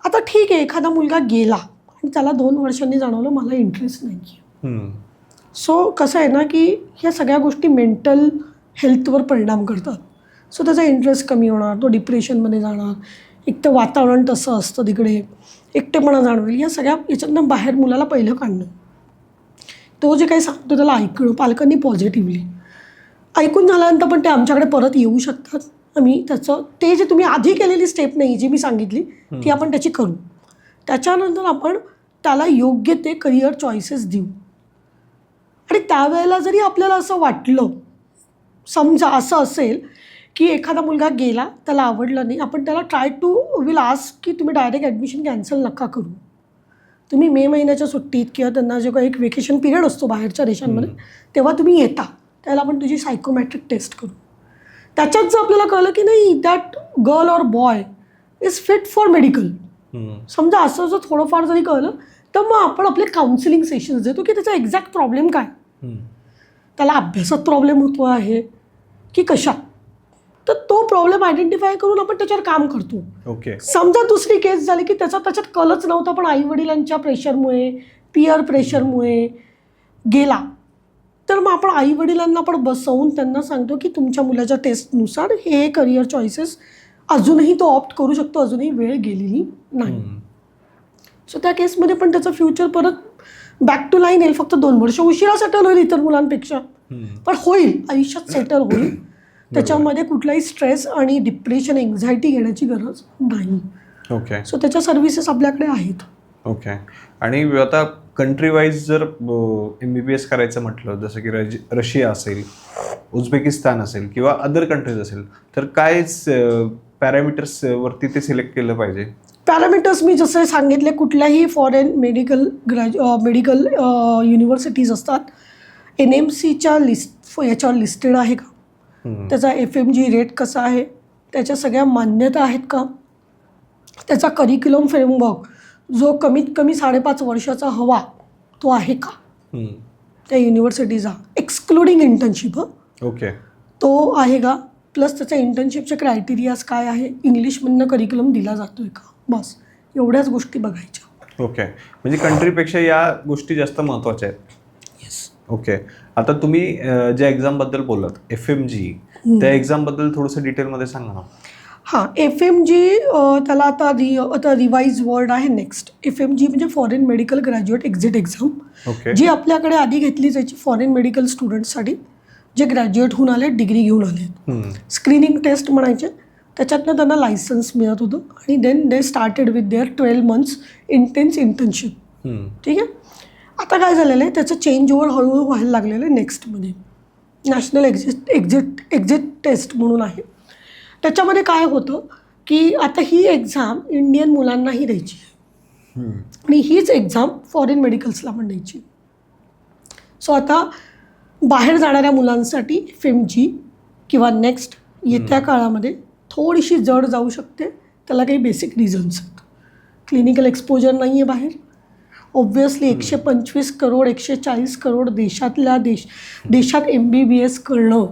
आता ठीक आहे, एखादा मुलगा गेला आणि त्याला 2 वर्षांनी जाणवलं मला इंटरेस्ट नाही आहे. सो कसं आहे ना की ह्या सगळ्या गोष्टी मेंटल हेल्थवर परिणाम करतात. सो त्याचा इंटरेस्ट कमी होणार, तो डिप्रेशनमध्ये जाणार, एक तर वातावरण तसं असतं तिकडे, एकटेपणा जाणवेल. या सगळ्या याच्यातनं बाहेर मुलाला पहिलं काढणं, तो जे काही सांगतो त्याला ऐकणं पालकांनी पॉझिटिव्हली. ऐकून झाल्यानंतर पण ते आमच्याकडे परत येऊ शकतात. आम्ही त्याचं ते जे तुम्ही आधी केलेली स्टेप नाही जी मी सांगितली ती आपण त्याची करू. त्याच्यानंतर आपण त्याला योग्य ते करिअर चॉईसेस देऊ. आणि त्यावेळेला जरी आपल्याला असं वाटलं, समजा असं असेल की एखादा मुलगा गेला, त्याला आवडलं नाही, आपण त्याला ट्राय टू विल आस्क की तुम्ही डायरेक्ट ॲडमिशन कॅन्सल नका करू. तुम्ही मे महिन्याच्या सुट्टीत किंवा त्यांना जो काही एक वेकेशन पिरियड असतो बाहेरच्या देशांमध्ये तेव्हा तुम्ही येता, त्याला आपण तुझी सायकोमॅट्रिक टेस्ट करू. त्याच्यात जर आपल्याला कळलं की नाही that girl or boy is fit for medical, समजा असं जर थोडंफार जरी कळलं तर मग आपण आपले काउन्सिलिंग सेशन्स देतो की त्याचा एक्झॅक्ट प्रॉब्लेम काय, त्याला अभ्यासात प्रॉब्लेम होतो आहे की कशात, तर तो प्रॉब्लेम आयडेंटिफाय करून आपण त्याच्यावर काम करतो. ओके. समजा दुसरी केस झाली की त्याच्यात कळच नव्हता पण आईवडिलांच्या प्रेशरमुळे, पिअर प्रेशरमुळे गेला, तर मग आपण आईवडिलांना पण बसवून त्यांना सांगतो की तुमच्या मुलाच्या टेस्टनुसार हे करिअर चॉईसेस अजूनही तो ऑप्ट करू शकतो, अजूनही वेळ गेलेली नाही. सो त्या केसमध्ये पण त्याचं फ्युचर परत बॅक टू लाईन येईल. फक्त 2 वर्ष उशिरा सेटल होईल इतर मुलांपेक्षा, पण होईल, आयुष्यात सेटल होईल. त्याच्यामध्ये कुठलाही स्ट्रेस आणि डिप्रेशन, एन्झायटी घेण्याची गरज नाही. ओके. सो त्याच्या सर्व्हिसेस आपल्याकडे आहेत. ओके. आणि आता कंट्री वाईज जर MBBS करायचं म्हटलं, जसं की रशिया असेल, उझबेकिस्तान असेल किंवा अदर कंट्रीज असेल, तर काय पॅरामीटर्स वरती ते सिलेक्ट केलं पाहिजे? पॅरामीटर्स मी जसे सांगितले, कुठल्याही फॉरेन मेडिकल युनिव्हर्सिटीज असतात, NMCच्या याच्यावर लिस्टेड आहे का, त्याचा FMG रेट कसा आहे, त्याच्या सगळ्या मान्यता आहेत का, त्याचा करिक्युलम फ्रेमवर्क जो कमीत कमी 5.5 वर्षाचा हवा तो आहे का त्या युनिव्हर्सिटीचा, एक्सक्लुडिंग इंटर्नशिप. ओके. तो आहे का, प्लस त्याच्या इंटर्नशिपचे क्रायटेरियाज काय आहे, इंग्लिशमधनं करिक्युलम दिला जातो आहे का, बस एवढ्याच गोष्टी बघायच्या. ओके. म्हणजे कंट्रीपेक्षा या गोष्टी जास्त महत्त्वाच्या आहेत. येस. ओके. आता तुम्ही ज्या एक्झामबद्दल बोललात FMG, त्या एक्झामबद्दल थोडंसं डिटेलमध्ये सांगा ना. हां, FMG त्याला आता रिवाइज वर्ड आहे नेक्स्ट. FMG म्हणजे foreign medical graduate exit exam, जी आपल्याकडे आधी घेतली जायची फॉरेन मेडिकल स्टुडंट्ससाठी जे ग्रॅज्युएट होऊन आले, डिग्री घेऊन आले. स्क्रीनिंग टेस्ट म्हणायचे, त्याच्यातनं त्यांना लायसन्स मिळत होतं आणि then they started with their 12 months intense internship. ठीक आहे. आता काय झालेलं आहे, त्याचं चेंज ओव्हर हळूहळू व्हायला लागलेलं आहे. नेक्स्टमध्ये नॅशनल एक्झिट टेस्ट म्हणून आहे. त्याच्यामध्ये काय होतं की आता ही एक्झाम इंडियन मुलांनाही द्यायची आणि हीच एक्झाम फॉरेन मेडिकल्सला पण द्यायची. सो आता बाहेर जाणाऱ्या मुलांसाठी FMG किंवा नेक्स्ट येत्या काळामध्ये थोडीशी जड जाऊ शकते. त्याला काही बेसिक रिझन्स आहेत. क्लिनिकल एक्सपोजर नाही आहे बाहेर. ऑब्व्हियसली 125 करोड 140 करोड देशात MBBS करणं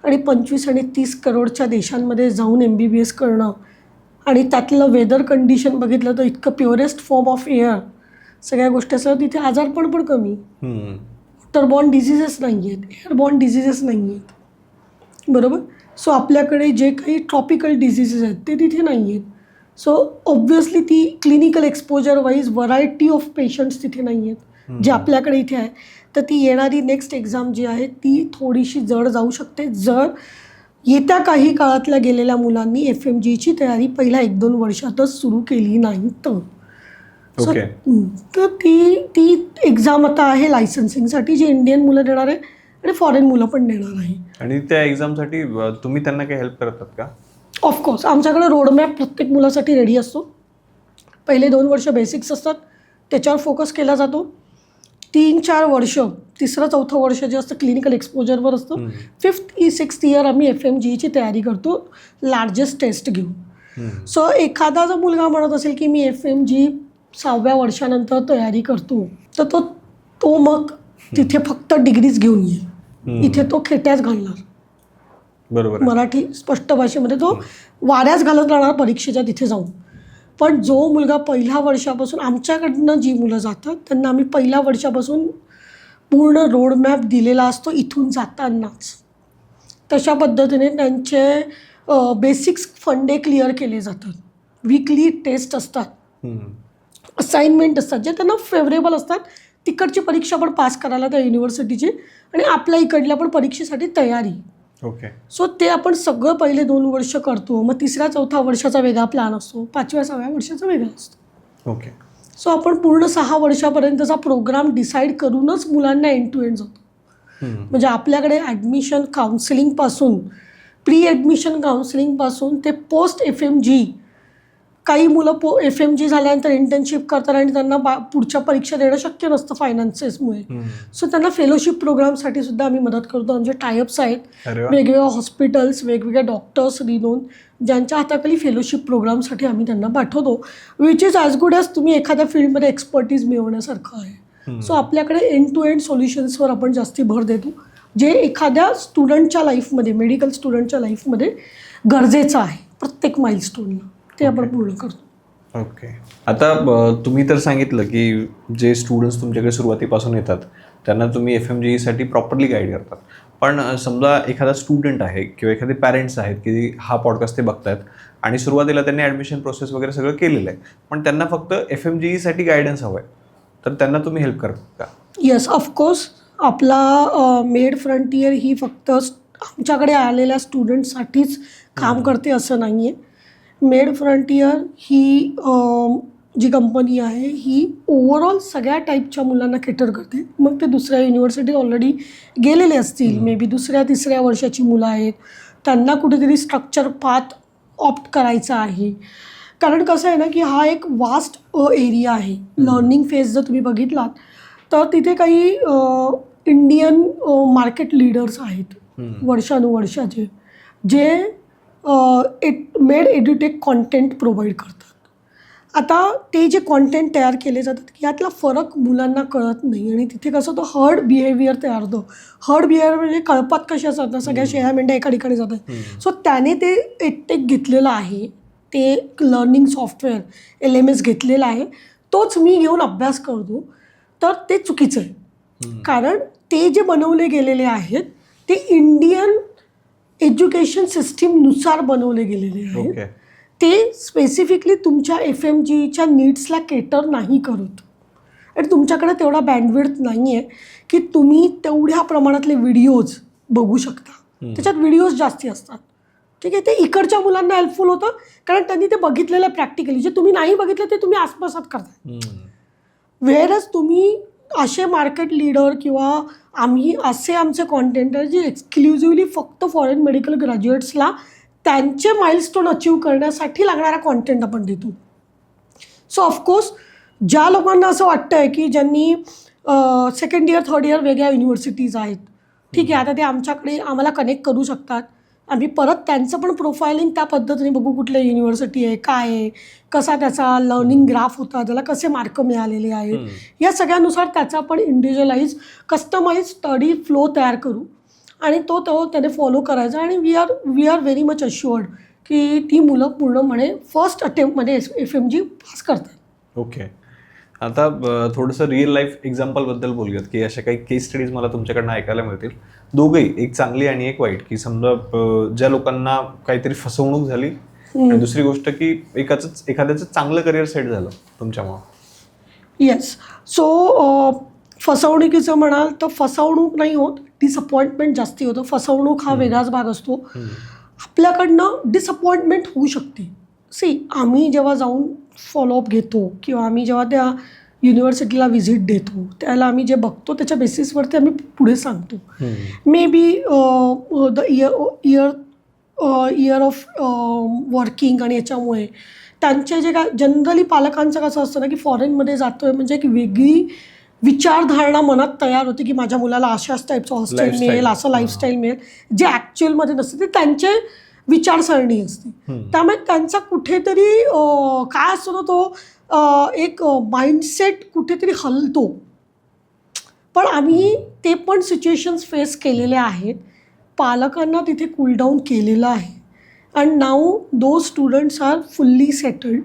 आणि 25 आणि 30 करोडच्या देशांमध्ये जाऊन MBBS करणं आणि त्यातलं वेदर कंडिशन बघितलं तर इतकं प्युरेस्ट फॉर्म ऑफ एअर, सगळ्या गोष्टी असं तिथे आजारपण पण कमी, वॉटरबॉर्न डिझिजेस नाही आहेत, एअरबॉर्न डिझिजेस नाही आहेत, बरोबर. सो आपल्याकडे जे काही ट्रॉपिकल डिझिजेस आहेत ते तिथे नाही आहेत. सो ऑब्व्हियसली ती clinical exposure wise variety of patients तिथे नाही आहेत जे आपल्याकडे इथे आहे. तर ती येणारी नेक्स्ट एक्झाम जी आहे ती थोडीशी जड जाऊ शकते जर येत्या काही काळातल्या गेलेल्या मुलांनी FMGची तयारी पहिल्या 1-2 वर्षातच सुरू केली नाही तर ओके. तर ती एक्झाम आता आहे लायसन्सिंगसाठी, जी इंडियन मुलं देणार आहे आणि फॉरेन मुलं पण देणार आहे. आणि त्या एक्झामसाठी तुम्ही त्यांना काही हेल्प करतात का? ऑफकोर्स आमच्याकडे रोडमॅप प्रत्येक मुलासाठी रेडी असतो. पहिले 2 वर्ष बेसिक्स असतात, त्याच्यावर फोकस केला जातो. 3-4 वर्ष, 3रं-4थं वर्ष जे असतं क्लिनिकल एक्सपोजरवर असतं. 5th-6th इयर आम्ही FMGची तयारी करतो लार्जेस्ट टेस्ट घेऊन. सो एखादा जर मुलगा म्हणत असेल की मी FMG 6व्या वर्षानंतर तयारी करतो, तर तो मग तिथे फक्त डिग्रीज घेऊन येईल. इथे तो खेट्याच घालणार. बरोबर. मराठी स्पष्ट भाषेमध्ये तो वाऱ्याच घालत राहणार परीक्षेच्या तिथे जाऊन. पण जो मुलगा पहिल्या वर्षापासून, आमच्याकडनं जी मुलं जातात त्यांना आम्ही पहिल्या वर्षापासून पूर्ण रोडमॅप दिलेला असतो इथून जातानाच. तशा पद्धतीने त्यांचे बेसिक्स फंडे क्लिअर केले जातात. वीकली टेस्ट असतात, असाइनमेंट असतात जे त्यांना फेवरेबल असतात. तिकडची परीक्षा पण पास करायला त्या युनिव्हर्सिटीची, आणि आपल्या इकडल्या पण परीक्षेसाठी तयारी. ओके. सो ते आपण सगळं पहिले 2 वर्ष करतो. मग 3ऱ्या-4थ्या वर्षाचा वेगळा प्लॅन असतो, 5व्या-6व्या वर्षाचा वेगळा असतो. ओके. सो आपण पूर्ण 6 वर्षापर्यंतचा प्रोग्राम डिसाईड करूनच मुलांना एंड टू एंड जातो. म्हणजे आपल्याकडे ॲडमिशन काउन्सिलिंगपासून, प्री ॲडमिशन काउन्सिलिंगपासून ते पोस्ट FMG, काही मुलं FMG झाल्यानंतर इंटर्नशिप करतात आणि त्यांना पुढच्या परीक्षा देणं शक्य नसतं फायनान्सेसमुळे. सो त्यांना फेलोशिप प्रोग्रामसाठी सुद्धा आम्ही मदत करतो. आमचे टायअप्स आहेत वेगवेगळ्या हॉस्पिटल्स, वेगवेगळ्या डॉक्टर्स रिनोन, ज्यांच्या हाताखाली फेलोशिप प्रोग्रामसाठी आम्ही त्यांना पाठवतो. Which is as good as तुम्ही एखाद्या फील्डमध्ये एक्सपर्टीज मिळवण्यासारखं आहे. सो आपल्याकडे एंड टू एंड सोल्युशन्सवर आपण जास्ती भर देतो, जे एखाद्या स्टुडंटच्या लाईफमध्ये, मेडिकल स्टुडंटच्या लाईफमध्ये गरजेचं आहे. प्रत्येक माइलस्टोनला ते आपण पूर्ण करतो. ओके. आता तुम्ही तर सांगितलं की जे स्टुडंट्स तुमच्याकडे सुरुवातीपासून येतात त्यांना तुम्ही FMGसाठी प्रॉपरली गाईड करतात. पण समजा एखादा स्टुडंट आहे किंवा एखादे पॅरेंट्स आहेत की हा पॉडकास्ट ते बघतायत आणि सुरुवातीला त्यांनी ॲडमिशन प्रोसेस वगैरे सगळं केलेलं आहे, पण त्यांना फक्त FMGसाठी गायडन्स हवं आहे, तर त्यांना तुम्ही हेल्प करता का? Yes, of course. आपला मेड फ्रंटियर ही फक्त आमच्याकडे आलेल्या स्टुडंटसाठीच काम करते असं नाही आहे. मेड फ्रंटियर ही जी कंपनी आहे ही ओव्हरऑल सगळ्या टाईपच्या मुलांना केटर करते. मग ते दुसऱ्या युनिव्हर्सिटीत ऑलरेडी गेलेले असतील, मे बी 2ऱ्या-3ऱ्या वर्षाची मुलं आहेत, त्यांना कुठेतरी स्ट्रक्चर पाथ ऑप्ट करायचा आहे. कारण कसं आहे ना की हा एक वास्ट एरिया आहे. लर्निंग फेज जर तुम्ही बघितलात तर तिथे काही इंडियन मार्केट लीडर्स आहेत वर्षानुवर्षाचे, जे मेड एड्युटेक कॉन्टेंट प्रोव्हाइड करतात. आता ते जे कॉन्टेंट तयार केले जातात यातला फरक मुलांना कळत नाही, आणि तिथे कसं तो हर्ड बिहेवियर तयार होतो. हर्ड बिहेवियर म्हणजे कळपात कशा असतात ना, सगळ्या शेळ्या मेंढ्या एका ठिकाणी जातात. सो त्याने ते एडटेक घेतलेलं आहे, ते लर्निंग सॉफ्टवेअर LMS घेतलेला आहे, तोच मी घेऊन अभ्यास करतो, तर ते चुकीचं आहे. कारण ते जे बनवले गेलेले आहेत ते इंडियन एज्युकेशन सिस्टीमनुसार बनवले गेलेले आहेत. ते स्पेसिफिकली तुमच्या FMGच्या नीड्सला केटर नाही करत, आणि तुमच्याकडे तेवढा बँडविड्थ नाही आहे की तुम्ही तेवढ्या प्रमाणातले व्हिडिओज बघू शकता. त्याच्यात व्हिडिओज जास्ती असतात. ठीक आहे, ते इकडच्या मुलांना हेल्पफुल होतं कारण त्यांनी ते बघितलेलं आहे प्रॅक्टिकली. जे तुम्ही नाही बघितलं ते तुम्ही आसपासात करता. वेअरच तुम्ही असे मार्केट लीडर किंवा आम्ही असे आमचे कॉन्टेंट आहे जे एक्सक्लुझिव्हली फक्त फॉरेन मेडिकल ग्रॅज्युएट्सला त्यांचे माइलस्टोन अचीव करण्यासाठी लागणारा कॉन्टेंट आपण देतो. सो ऑफकोर्स ज्या लोकांना असं वाटतं आहे की ज्यांनी 2nd इयर 3rd इयर वेगळ्या युनिव्हर्सिटीज आहेत, ठीक आहे, आता ते आमच्याकडे आम्हाला कनेक्ट करू शकतात. आम्ही परत त्यांचं पण प्रोफायलिंग त्या पद्धतीने बघू, कुठल्या युनिव्हर्सिटी आहे, काय आहे, कसा त्याचा लर्निंग ग्राफ होता, त्याला कसे मार्क मिळालेले आहेत, या सगळ्यानुसार त्याचा पण इंडिव्हिज्युअलाइज कस्टमाइज स्टडी फ्लो तयार करू, आणि तो त्याने फॉलो करायचा. आणि we are very much assured की ती मुलं पूर्णपणे फर्स्ट अटेम्प्टमध्ये FMG पास करतात. ओके. आता थोडंसं रिअल लाईफ एक्झाम्पलबद्दल बोलूयात की अशा काही केस स्टडीज मला तुमच्याकडनं ऐकायला मिळतील, दोघंही, एक चांगली आणि एक वाईट. की समजा ज्या लोकांना काहीतरी फसवणूक झाली, आणि दुसरी गोष्ट की एखाद्याचं चांगलं करिअर सेट झालं तुमच्यामुळं. येस. सो फसवणुकीचं म्हणाल तर फसवणूक नाही होत, डिसअपॉइंटमेंट जास्ती होतं. फसवणूक हा वेगळाच भाग असतो. आपल्याकडनं डिसअपॉइंटमेंट होऊ शकते. आम्ही जेव्हा जाऊन फॉलोअप घेतो किंवा आम्ही जेव्हा त्या युनिव्हर्सिटीला व्हिजिट देतो त्याला आम्ही जे बघतो त्याच्या बेसिसवरती आम्ही पुढे सांगतो. May be the year of working आणि याच्यामुळे त्यांचे जे काय जनरली पालकांचं कसं असतं ना की फॉरेनमध्ये जातो आहे म्हणजे एक वेगळी विचारधारणा मनात तयार होते की माझ्या मुलाला अशाच टाईपचं हॉस्टेल मिळेल, असं लाईफस्टाईल मिळेल, जे ॲक्च्युअलमध्ये नसते. ते त्यांचे विचारसरणी असते. त्यामुळे त्यांचा कुठेतरी काय असतो ना तो एक माइंडसेट कुठेतरी हलतो. पण आम्ही ते पण सिच्युएशन्स फेस केलेले आहेत. पालकांना तिथे कूलडाऊन केलेलं आहे. And now those students are fully settled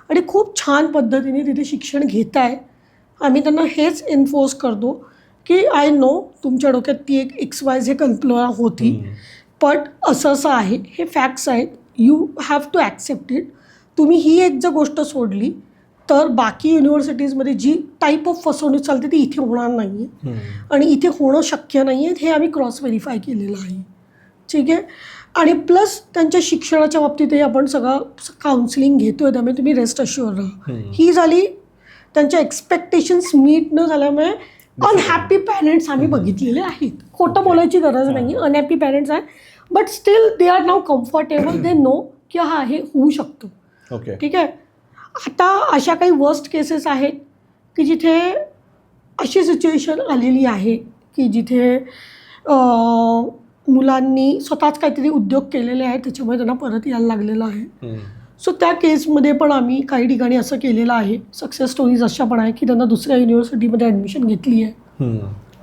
आणि खूप छान पद्धतीने तिथे शिक्षण घेत आहे. आम्ही त्यांना हेच एन्फोर्स करतो की आय नो तुमच्या डोक्यात ती एक XYZ कल्पना होती, बट असं आहे, हे फॅक्ट्स आहेत, you have to accept it. तुम्ही ही एक जर गोष्ट सोडली तर बाकी युनिव्हर्सिटीजमध्ये जी टाईप ऑफ फसवणूक चालते ती इथे होणार नाही आहे आणि इथे होणं शक्य नाही आहे. हे आम्ही क्रॉस व्हेरीफाय केलेलं आहे. ठीक आहे. आणि प्लस त्यांच्या शिक्षणाच्या बाबतीतही आपण सगळं काउन्सिलिंग घेतो आहे. त्यामुळे तुम्ही रेस्ट अश्युअर राहा. ही झाली त्यांच्या एक्सपेक्टेशन्स मीट न झाल्यामुळे अनहॅपी पॅरेंट्स आम्ही बघितलेले आहेत. खोटं बोलायची गरज नाही. अनहॅपी पॅरेंट्स आहेत, but still they are now comfortable. They know की हा हे होऊ शकतो. ओके. ठीक आहे. आता अशा काही वर्स्ट केसेस आहेत की जिथे अशी सिच्युएशन आलेली आहे की जिथे मुलांनी स्वतःच काहीतरी उद्योग केलेले आहेत, त्याच्यामुळे त्यांना परत यायला लागलेलं आहे. सो त्या केसमध्ये पण आम्ही काही ठिकाणी असं केलेलं आहे. सक्सेस स्टोरीज अशा पण आहे की त्यांना दुसऱ्या युनिव्हर्सिटीमध्ये ॲडमिशन घेतली आहे.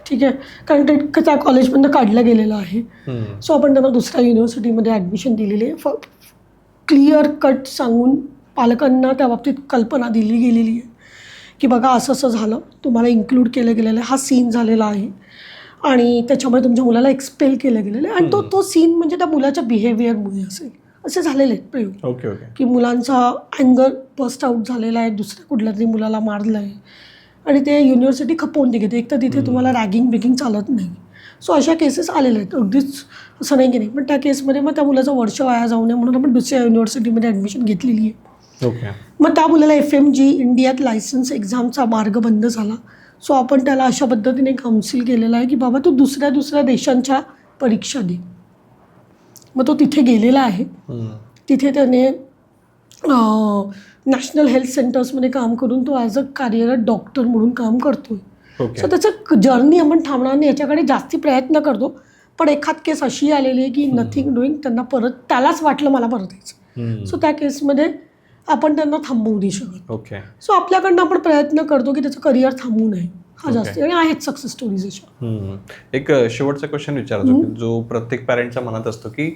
ठीक आहे. कारण ते त्या कॉलेजमधनं काढलं गेलेलं आहे. सो आपण त्यांना दुसऱ्या युनिव्हर्सिटीमध्ये ॲडमिशन दिलेली आहे. क्लिअर कट सांगून पालकांना त्या बाबतीत कल्पना दिली गेलेली आहे की बघा असं असं झालं, तुम्हाला इन्क्लूड केलं गेलेलं आहे, हा सीन झालेला आहे आणि त्याच्यामुळे तुमच्या मुलाला एक्सपेल केलं गेलेलं आहे. आणि तो सीन म्हणजे त्या मुलाच्या बिहेवियरमुळे असेल. असे झालेले आहेत प्रयोग. Okay okay. की मुलांचा अँगर बस्ट आउट झालेला आहे, दुसऱ्या कुठल्या तरी मुलाला मारलं आहे आणि ते युनिव्हर्सिटी खपवून घेते. एक तर तिथे तुम्हाला रॅगिंग बिगिंग चालत नाही. सो अशा केसेस आलेल्या आहेत. अगदीच असं नाही की नाही, पण त्या केसमध्ये मग त्या मुलाचं वर्ष वाया जाऊ नये म्हणून आपण दुसऱ्या युनिव्हर्सिटीमध्ये ॲडमिशन घेतलेली आहे. ओके. मग त्या मुलाला FMG इंडियात लायसन्स एक्झामचा मार्ग बंद झाला. सो आपण त्याला अशा पद्धतीने काउन्सिल केलेलं आहे की बाबा तू दुसऱ्या देशांच्या परीक्षा दे. मग तो तिथे गेलेला आहे. तिथे त्याने नॅशनल हेल्थ सेंटर्समध्ये काम करून तो ॲज अ कार्यरत डॉक्टर म्हणून काम करतो आहे. सो त्याचं जर्नी आपण थांबणार नाही याच्याकडे जास्ती प्रयत्न करतो. पण एखाद केस अशी आलेली आहे की नथिंग डुईंग, त्यांना परत त्यालाच वाटलं मला परत यायचं. सो त्या केसमध्ये आपण त्यांना थांबवू नाही शकत. ओके. सो आपल्याकडनं आपण प्रयत्न करतो की त्याचं करिअर थांबू नये. हा जास्त आणि आहेत सक्सेस स्टोरीज अशा. एक शेवटचा क्वेश्चन विचारतो जो प्रत्येक पॅरेंटच्या मनात असतो की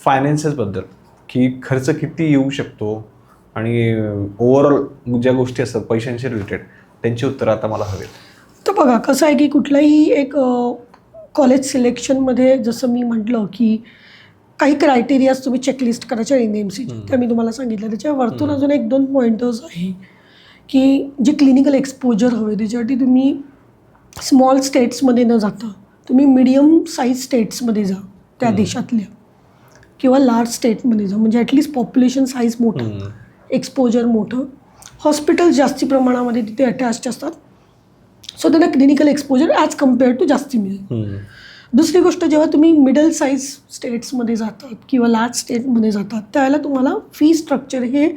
फायनान्सेसबद्दल, की खर्च किती येऊ शकतो आणि ओव्हरऑल ज्या गोष्टी असतात पैशांशी रिलेटेड त्यांची उत्तरं आता मला हवेत. तर बघा कसं आहे की कुठल्याही एक कॉलेज सिलेक्शनमध्ये जसं मी म्हटलं की काही क्रायटेरियाज तुम्ही चेकलिस्ट करायच्या NMCच्या, त्या मी तुम्हाला सांगितलं. त्याच्या वरतून अजून 1-2 पॉईंटर्स आहे की जे क्लिनिकल एक्सपोजर हवे त्याच्यासाठी तुम्ही स्मॉल स्टेट्समध्ये न जाता तुम्ही मिडियम साईज स्टेट्समध्ये जा त्या देशातल्या, किंवा लार्ज स्टेटमध्ये जा. म्हणजे ॲटलिस्ट पॉप्युलेशन साईज मोठं, एक्सपोजर मोठं, हॉस्पिटल्स जास्ती प्रमाणामध्ये तिथे अटॅच्ड असतात. सो त्यांना clinical exposure as compare to जास्ती मिळेल. दुसरी गोष्ट, जेव्हा तुम्ही मिडल साईज स्टेट्समध्ये जातात किंवा लार्ज स्टेटमध्ये जातात त्यावेळेला तुम्हाला फी स्ट्रक्चर हे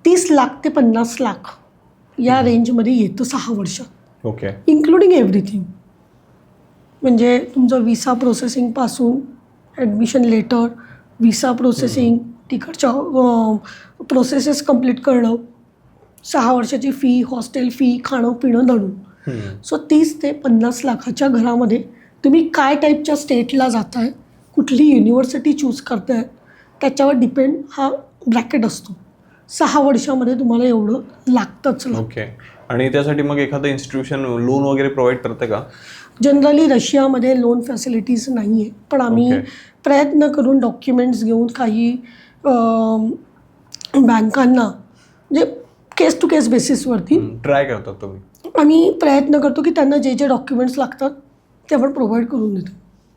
30 लाख ते 50 लाख या रेंजमध्ये येतं 6 वर्षात. ओके. Including everything. म्हणजे तुमचं विसा प्रोसेसिंगपासून ॲडमिशन लेटर, विसा प्रोसेसिंग, तिकडच्या प्रोसेसेस कंप्लीट करणं, 6 वर्षाची फी, हॉस्टेल फी, खाणं पिणं धरून. सो 30 ते 50 लाखाच्या घरामध्ये तुम्ही काय टाईपच्या स्टेटला जाताय, कुठली युनिव्हर्सिटी चूज करताय त्याच्यावर डिपेंड हा ब्रॅकेट असतो. 6 वर्षामध्ये तुम्हाला एवढं लागतंच. ओके. आणि त्यासाठी मग एखादं इन्स्टिट्यूशन लोन वगैरे प्रोव्हाइड करते का? जनरली रशियामध्ये लोन फॅसिलिटीज नाही आहे, पण आम्ही प्रयत्न करून डॉक्युमेंट्स घेऊन काही बँकांना म्हणजे केस टू केस बेसिसवरती ट्राय करतात तुम्ही? आम्ही प्रयत्न करतो की त्यांना जे जे डॉक्युमेंट्स लागतात ते आपण प्रोव्हाइड करून देतो.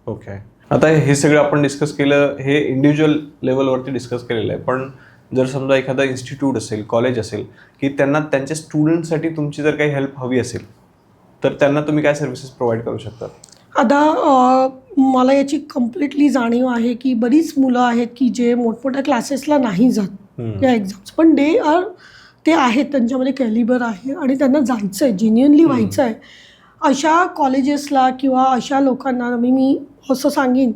ओके. आता हे सगळं आपण डिस्कस केलं, हे इंडिव्हिज्युअल लेवलवरती डिस्कस केलेलं आहे. पण जर समजा एखादा इन्स्टिट्यूट असेल, कॉलेज असेल, की त्यांना त्यांच्या स्टुडंटसाठी तुमची जर काही हेल्प हवी असेल, तर त्यांना तुम्ही काय सर्व्हिसेस प्रोव्हाइड करू शकता? आता मला याची कम्प्लिटली जाणीव आहे की बरीच मुलं आहेत की जे मोठमोठ्या क्लासेसला नाही जात या एक्झाम्स, पण ते आहेत, त्यांच्यामध्ये कॅलिबर आहे आणि त्यांना जायचं आहे, जेन्युअनली व्हायचं आहे. अशा कॉलेजेसला किंवा अशा लोकांना मी असं सांगेन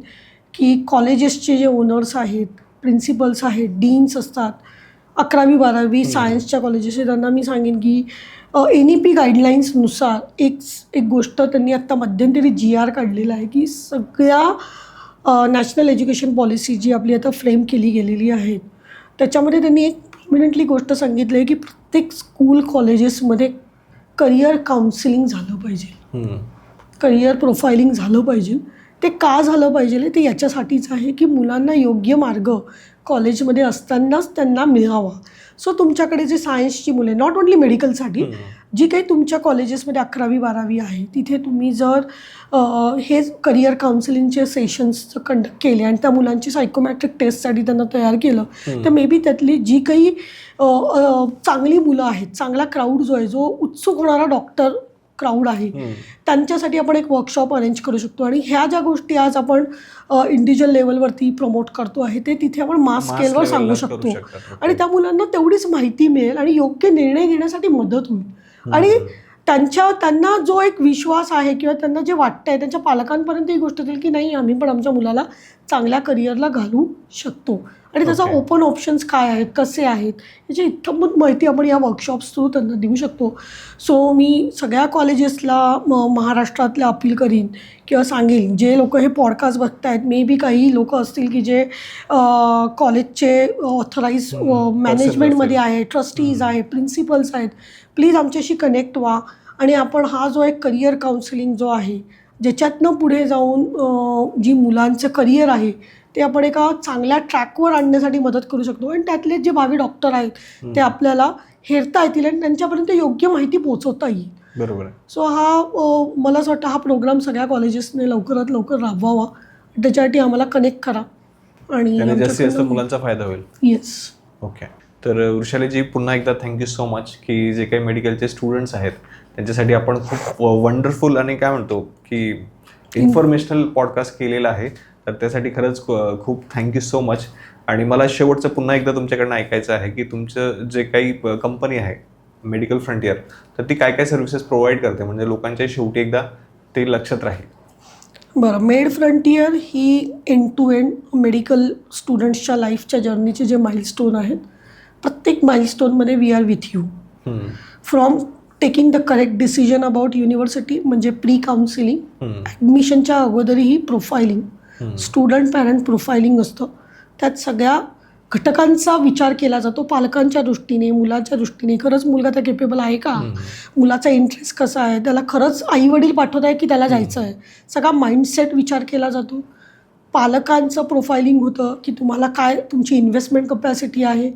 की कॉलेजेसचे जे ओनर्स आहेत, प्रिन्सिपल्स आहेत, डीन्स असतात, 11वी 12वी सायन्सच्या कॉलेजेस आहेत, त्यांना मी सांगेन की NEP गाईडलाईन्सनुसार एक गोष्ट त्यांनी आत्ता मध्यंतरी GR काढलेला आहे की सगळ्या नॅशनल एज्युकेशन पॉलिसी जी आपली आता फ्रेम केली गेलेली आहे त्याच्यामध्ये त्यांनी एक प्रॉमिनंटली गोष्ट सांगितली आहे की प्रत्येक स्कूल कॉलेजेसमध्ये करिअर काउन्सिलिंग झालं पाहिजे, करिअर प्रोफायलिंग झालं पाहिजे. ते का झालं पाहिजे ते याच्यासाठीच आहे की मुलांना योग्य मार्ग कॉलेजमध्ये असतानाच त्यांना मिळावा. सो तुमच्याकडे जे सायन्सची मुले, नॉट ओन्ली मेडिकलसाठी, जी काही तुमच्या कॉलेजेसमध्ये 11वी 12वी आहे तिथे तुम्ही जर हे करिअर काउन्सिलिंगचे सेशन्स कंडक्ट केले आणि त्या मुलांची सायकोमॅट्रिक टेस्टसाठी त्यांना तयार केलं, तर मे बी त्यातली जी काही चांगली मुलं आहेत, चांगला क्राऊड जो आहे, जो उत्सुक होणारा डॉक्टर क्राऊड आहे, त्यांच्यासाठी आपण एक वर्कशॉप अरेंज करू शकतो. आणि ह्या ज्या गोष्टी आज आपण इंडिव्हिज्युअल लेवलवरती प्रमोट करतो आहे ते तिथे आपण मास स्केलवर सांगू शकतो आणि त्या मुलांना तेवढीच माहिती मिळेल आणि योग्य निर्णय घेण्यासाठी मदत होईल. आणि त्यांना जो एक विश्वास आहे किंवा त्यांना जे वाटतं आहे त्यांच्या पालकांपर्यंत ही गोष्ट येईल की नाही, आम्ही पण आमच्या मुलाला चांगल्या करिअरला घालू शकतो आणि त्याचा ओपन ऑप्शन्स काय आहेत, कसे आहेत, याची इत्थंभूत माहिती आपण या वर्कशॉप्स थ्रू त्यांना देऊ शकतो. सो मी सगळ्या कॉलेजेसला महाराष्ट्रातल्या अपील करीन किंवा सांगेन, जे लोक हे पॉडकास्ट बघत आहेत, मे बी काही लोक असतील की जे कॉलेजचे ऑथराईज मॅनेजमेंटमध्ये आहे, ट्रस्टीज आहेत, प्रिन्सिपल्स आहेत, प्लीज आमच्याशी कनेक्ट व्हा आणि आपण हा जो एक करिअर काउन्सिलिंग जो आहे ज्याच्यातनं पुढे जाऊन जी मुलांचं करिअर आहे ते आपण एका चांगल्या ट्रॅकवर आणण्यासाठी मदत करू शकतो आणि त्यातले जे भावी डॉक्टर आहेत ते आपल्याला हेरता येतील आणि त्यांच्यापर्यंत योग्य माहिती पोहोचवता येईल. बरोबर. सो मला असं वाटतं हा प्रोग्राम सगळ्या कॉलेजेसने लवकरात लवकर राबवावा, त्याच्यासाठी आम्हाला कनेक्ट करा आणि जास्तीत जास्त मुलांचा फायदा होईल. येस. ओके. तर वृषालीजी, पुन्हा एकदा थँक्यू सो मच की जे काही मेडिकलचे स्टुडंट्स आहेत त्यांच्यासाठी आपण खूप वंडरफुल आणि काय म्हणतो की इन्फॉर्मेशनल पॉडकास्ट केलेला आहे, तर त्यासाठी खरंच खूप थँक्यू सो मच. आणि मला शेवटचं पुन्हा एकदा तुमच्याकडनं ऐकायचं आहे की तुमचं जे काही कंपनी आहे मेडिकल फ्रंटियर, तर ती काय काय सर्व्हिसेस प्रोव्हाइड करते, म्हणजे लोकांच्या शेवटी एकदा ते लक्षात राहील. बरं, मेड फ्रंटियर ही एंड टू एंड मेडिकल स्टुडंट्सच्या लाईफच्या जर्नीचे जे माइलस्टोन आहेत, प्रत्येक माइलस्टोनमध्ये we are with you. From taking the correct decision about university म्हणजे प्री काउन्सिलिंग, ॲडमिशनच्या अगोदरही प्रोफायलिंग, स्टुडंट पॅरेंट प्रोफायलिंग असतं, त्यात सगळ्या घटकांचा विचार केला जातो पालकांच्या दृष्टीने, मुलाच्या दृष्टीने. खरंच मुलगा त्या केपेबल आहे का, मुलाचा इंटरेस्ट कसा आहे, त्याला खरंच आईवडील पाठवत आहे की त्याला जायचं आहे, सगळा माइंडसेट विचार केला जातो. पालकांचं प्रोफायलिंग होतं की तुम्हाला काय, तुमची इन्व्हेस्टमेंट कपॅसिटी आहे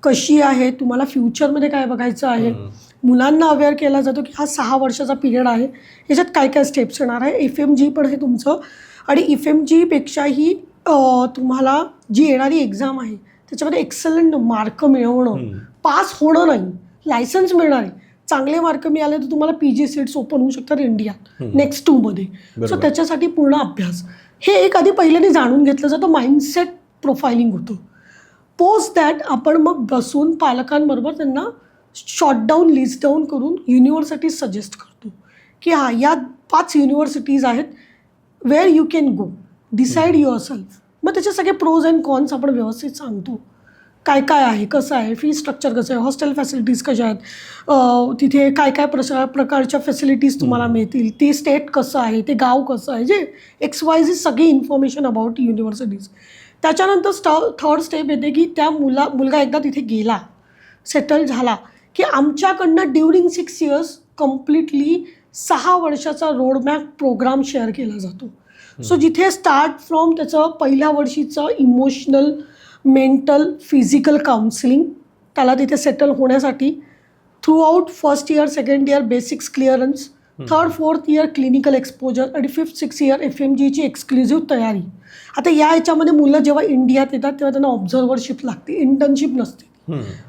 कशी आहे, तुम्हाला फ्युचरमध्ये काय बघायचं आहे. मुलांना अवेअर केला जातो की हा 6 वर्षाचा पिरियड आहे, याच्यात काय काय स्टेप्स येणार आहे. FMG पण आहे तुमचं आणि FMG पेक्षाही तुम्हाला जी येणारी एक्झाम आहे त्याच्यामध्ये एक्सलंट मार्क मिळवणं, पास होणं नाही, लायसन्स मिळणार आहे. चांगले मार्क मिळाले तर तुम्हाला PG सीट्स ओपन होऊ शकतात इंडियात नेक्स्ट 2 मध्ये. सो त्याच्यासाठी पूर्ण अभ्यास हे एक आधी पहिल्याने जाणून घेतलं जातं, माइंडसेट प्रोफायलिंग होतं. पोस्ट दॅट आपण मग बसून पालकांबरोबर त्यांना शॉर्टडाऊन लिस्ट डाऊन करून युनिव्हर्सिटीज सजेस्ट करतो की हा या 5 युनिव्हर्सिटीज आहेत where you can go, decide yourself. मग त्याचे सगळे प्रोज अँड कॉन्स आपण व्यवस्थित सांगतो, काय काय आहे, कसं आहे, फी स्ट्रक्चर कसं आहे, हॉस्टेल फॅसिलिटीज कशा आहेत, तिथे काय काय प्रकारच्या फॅसिलिटीज तुम्हाला मिळतील, ते स्टेट कसं आहे, ते गाव कसं आहे, जे XYZ सगळी इन्फॉर्मेशन अबाउट युनिव्हर्सिटीज. त्याच्यानंतर थर्ड स्टेप येते की त्या मुलगा एकदा तिथे गेला, सेटल झाला की आमच्याकडनं ड्युरिंग 6 इयर्स कम्प्लिटली 6 वर्षाचा रोडमॅप प्रोग्राम शेअर केला जातो. सो जिथे स्टार्ट फ्रॉम त्याचं पहिल्या वर्षीचं इमोशनल, मेंटल, फिजिकल काउन्सिलिंग, त्याला तिथे सेटल होण्यासाठी through out first year, second year basics clearance, 3rd 4th year clinical exposure आणि 5th 6th इयर FMGची एक्सक्लुझिव्ह तयारी. आता याच्यामध्ये मुलं जेव्हा इंडियात येतात तेव्हा त्यांना ऑब्झर्वरशिप लागते, इंटर्नशिप नसते,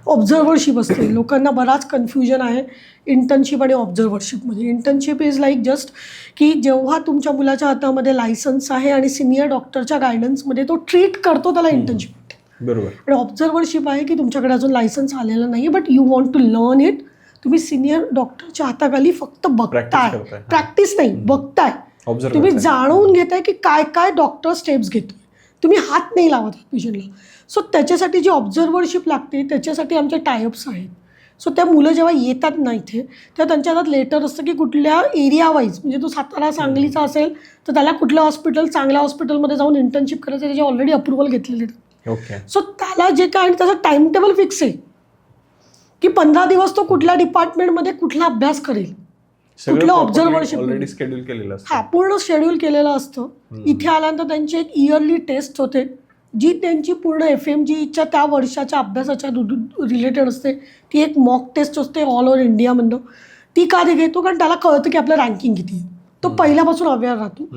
ऑब्झर्वरशिप असते. लोकांना बराच कन्फ्युजन आहे इंटर्नशिप आणि ऑब्झर्वरशिपमध्ये. इंटर्नशिप इज लाईक जस्ट की जेव्हा तुमच्या मुलाच्या हातामध्ये लायसन्स आहे आणि सिनियर डॉक्टरच्या गायडन्समध्ये तो ट्रीट करतो त्याला इंटर्नशिप. बरोबर. आणि ऑब्झर्वरशिप आहे की तुमच्याकडे अजून लायसन्स आलेलं नाही but you want to learn it. तुम्ही सिनियर डॉक्टरच्या हाताखाली फक्त बघताय, प्रॅक्टिस नाही बघताय, तुम्ही जाणून घेताय की काय काय डॉक्टर स्टेप्स घेतोय, तुम्ही हात नाही लावत पेशंटला. सो त्याच्यासाठी जी ऑब्झर्वरशिप लागते त्याच्यासाठी आमचे टायअप्स आहेत. सो त्या मुलं जेव्हा येतात ना इथे तेव्हा त्यांच्या हातात लेटर असतं की कुठल्या एरिया वाईज, म्हणजे तो सातारा सांगलीचा असेल तर त्याला कुठलं हॉस्पिटल, चांगल्या हॉस्पिटलमध्ये जाऊन इंटर्नशिप करायचं, त्याचे ऑलरेडी अप्रुव्हल घेतलेले. ओके. सो त्याला जे काय, आणि त्याचं टाइम टेबल फिक्स आहे की 15 दिवस तो कुठल्या डिपार्टमेंटमध्ये कुठला अभ्यास करेल, कुठलं ऑब्झर्वरशिप ऑलरेडी शेड्यूल केलेलं असतं. हा पूर्ण शेड्यूल केलेलं असतं. इथे आल्यानंतर त्यांची एक इयरली टेस्ट होते जी त्यांची पूर्ण FMGच्या त्या वर्षाच्या अभ्यासाच्या रिलेटेड असते. ती एक मॉक टेस्ट असते ऑल ओव्हर इंडियामधलं. ती का ते घेतो कारण त्याला कळतं की आपलं रँकिंग किती आहे, तो पहिल्यापासून अवेअर राहतो.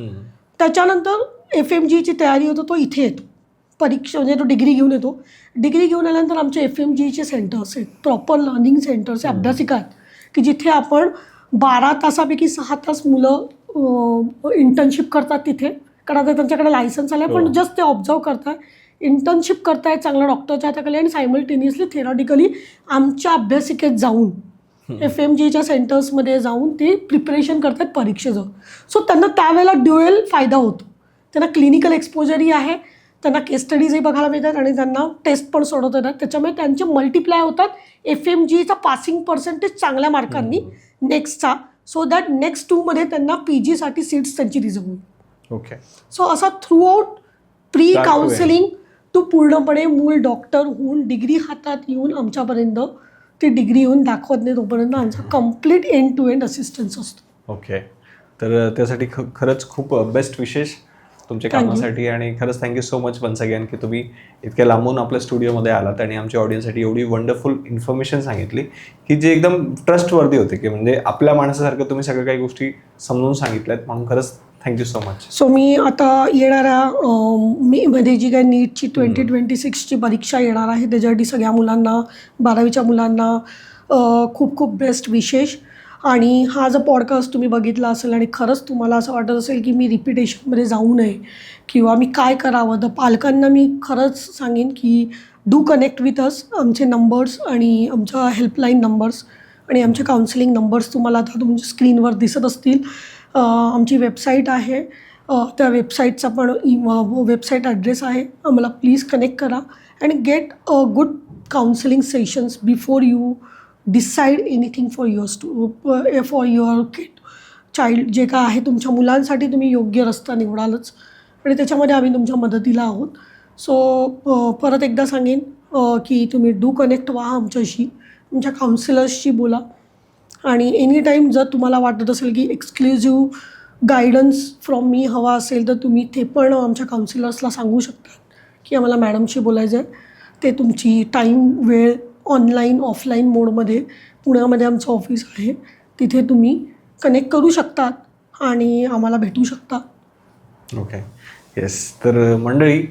त्याच्यानंतर FMGची तयारी होतो, तो इथे येतो परीक्षा, म्हणजे तो डिग्री घेऊन येतो. डिग्री घेऊन आल्यानंतर आमचे FMGचे सेंटर्स आहेत, प्रॉपर लर्निंग सेंटर्स आहे, अभ्यासिका आहेत की जिथे आपण 12 तासापैकी 6 तास मुलं इंटर्नशिप करतात तिथे. कारण आता त्यांच्याकडे लायसन्स आलं आहे पण जस्ट ते ऑब्झर्व करताय, इंटर्नशिप करताय चांगल्या डॉक्टरच्या हाताखाली आणि सायमल्टेनियसली थेरॉटिकली आमच्या अभ्यासिकेत जाऊन FMGच्या सेंटर्समध्ये जाऊन ते प्रिपरेशन करतात परीक्षेचं. सो त्यांना त्यावेळेला ड्युएल फायदा होतो. त्यांना क्लिनिकल एक्सपोजरही आहे, त्यांना केस स्टडीजही बघायला मिळतात आणि त्यांना टेस्ट पण सोडवता येतात. त्याच्यामुळे त्यांचे मल्टिप्लाय होतात FMGचा पासिंग पर्सेंटेज चांगल्या मार्कांनी नेक्स्टचा, सो दॅट नेक्स्ट 2मध्ये त्यांना PGसाठी सीट्स त्यांची रिझर्व होईल. ओके. सो असा throughout pre counselling to पूर्णपणे मूळ डॉक्टर होऊन डिग्री हातात येऊन आमच्यापर्यंत ती डिग्री येऊन दाखवत नाही तोपर्यंत आमचा complete end to end assistance असतो. ओके. तर त्यासाठी खरंच खूप बेस्ट विशेष तुमच्या कामासाठी आणि खरंच thank you so much once again की तुम्ही इतक्या लांबून आपल्या स्टुडिओमध्ये आलात आणि आमच्या ऑडियन्ससाठी एवढी वंडरफुल इन्फॉर्मेशन सांगितली की जे एकदम ट्रस्टवर्दी होते, की म्हणजे आपल्या माणसासारखं तुम्ही सगळ्या काही गोष्टी समजून सांगितल्यात, म्हणून खरंच थँक्यू सो मच. सो मी आता येणाऱ्या मध्ये जी काही नीटची 2026ची परीक्षा येणार आहे त्याच्यासाठी सगळ्या मुलांना, 12वीच्या मुलांना खूप खूप बेस्ट विशेष. आणि हा जो पॉडकास्ट तुम्ही बघितला असेल आणि खरंच तुम्हाला असं वाटत असेल की मी रिपिटेशनमध्ये जाऊ नये किंवा मी काय करावं, तर पालकांना मी खरंच सांगेन की डू कनेक्ट विथ अस. आमचे नंबर्स आणि आमच्या हेल्पलाईन नंबर्स आणि आमचे काउन्सिलिंग नंबर्स तुम्हाला आता तुमच्या स्क्रीनवर दिसत असतील. आमची वेबसाईट आहे, त्या वेबसाईटचा पण वेबसाईट ॲड्रेस आहे. आम्हाला प्लीज कनेक्ट करा आणि get a good counselling sessions before you decide anything for your kid child. जे काय आहे तुमच्या मुलांसाठी तुम्ही योग्य रस्ता निवडालच आणि त्याच्यामध्ये आम्ही तुमच्या मदतीला आहोत. सो परत एकदा सांगेन की तुम्ही डू कनेक्ट व्हा आमच्याशी, तुमच्या काउन्सिलर्सशी बोला. आणि एनी टाईम जर तुम्हाला वाटत असेल की एक्सक्लुझिव्ह गायडन्स फ्रॉम मी हवा असेल तर तुम्ही ते पण आमच्या काउन्सिलर्सला सांगू शकता की आम्हाला मॅडमशी बोलायचं आहे. ते तुमची टाईम, वेळ, ऑनलाईन ऑफलाईन मोडमध्ये पुण्यामध्ये आमचं ऑफिस आहे, तिथे तुम्ही कनेक्ट करू शकतात आणि आम्हाला भेटू शकता. ओके. येस. तर मंडळी,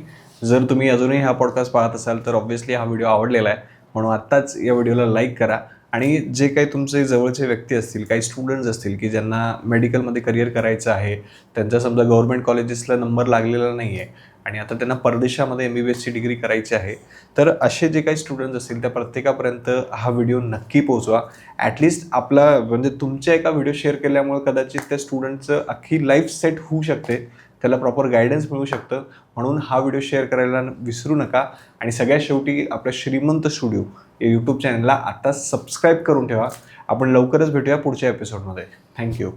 जर तुम्ही अजूनही हा पॉडकास्ट पाहत असाल तर ऑब्व्हियसली हा व्हिडिओ आवडलेला आहे, म्हणून आत्ताच या व्हिडिओला लाईक करा. आणि जे काही तुमचे जवळचे व्यक्ती असतील, काही स्टुडंट्स असतील की ज्यांना मेडिकलमध्ये करिअर करायचं आहे, त्यांचा समजा गव्हर्नमेंट कॉलेजेसला नंबर लागलेला नाही आहे आणि आता त्यांना परदेशामध्ये MBBSची डिग्री करायची आहे, तर असे जे काही स्टुडंट्स असतील त्या प्रत्येकापर्यंत हा व्हिडिओ नक्की पोहोचवा. ॲटलिस्ट आपला म्हणजे तुमच्या एका व्हिडिओ शेअर केल्यामुळे कदाचित त्या स्टुडंटचं अख्खी लाईफ सेट होऊ शकते, त्याला प्रॉपर गायडन्स मिळू शकतं. म्हणून हा व्हिडिओ शेअर करायला विसरू नका. आणि सगळ्यात शेवटी आपल्या श्रीमंत स्टुडिओ या यूट्यूब चॅनलला आता सबस्क्राईब करून ठेवा. आपण लवकरच भेटूया पुढच्या एपिसोडमध्ये. थँक्यू.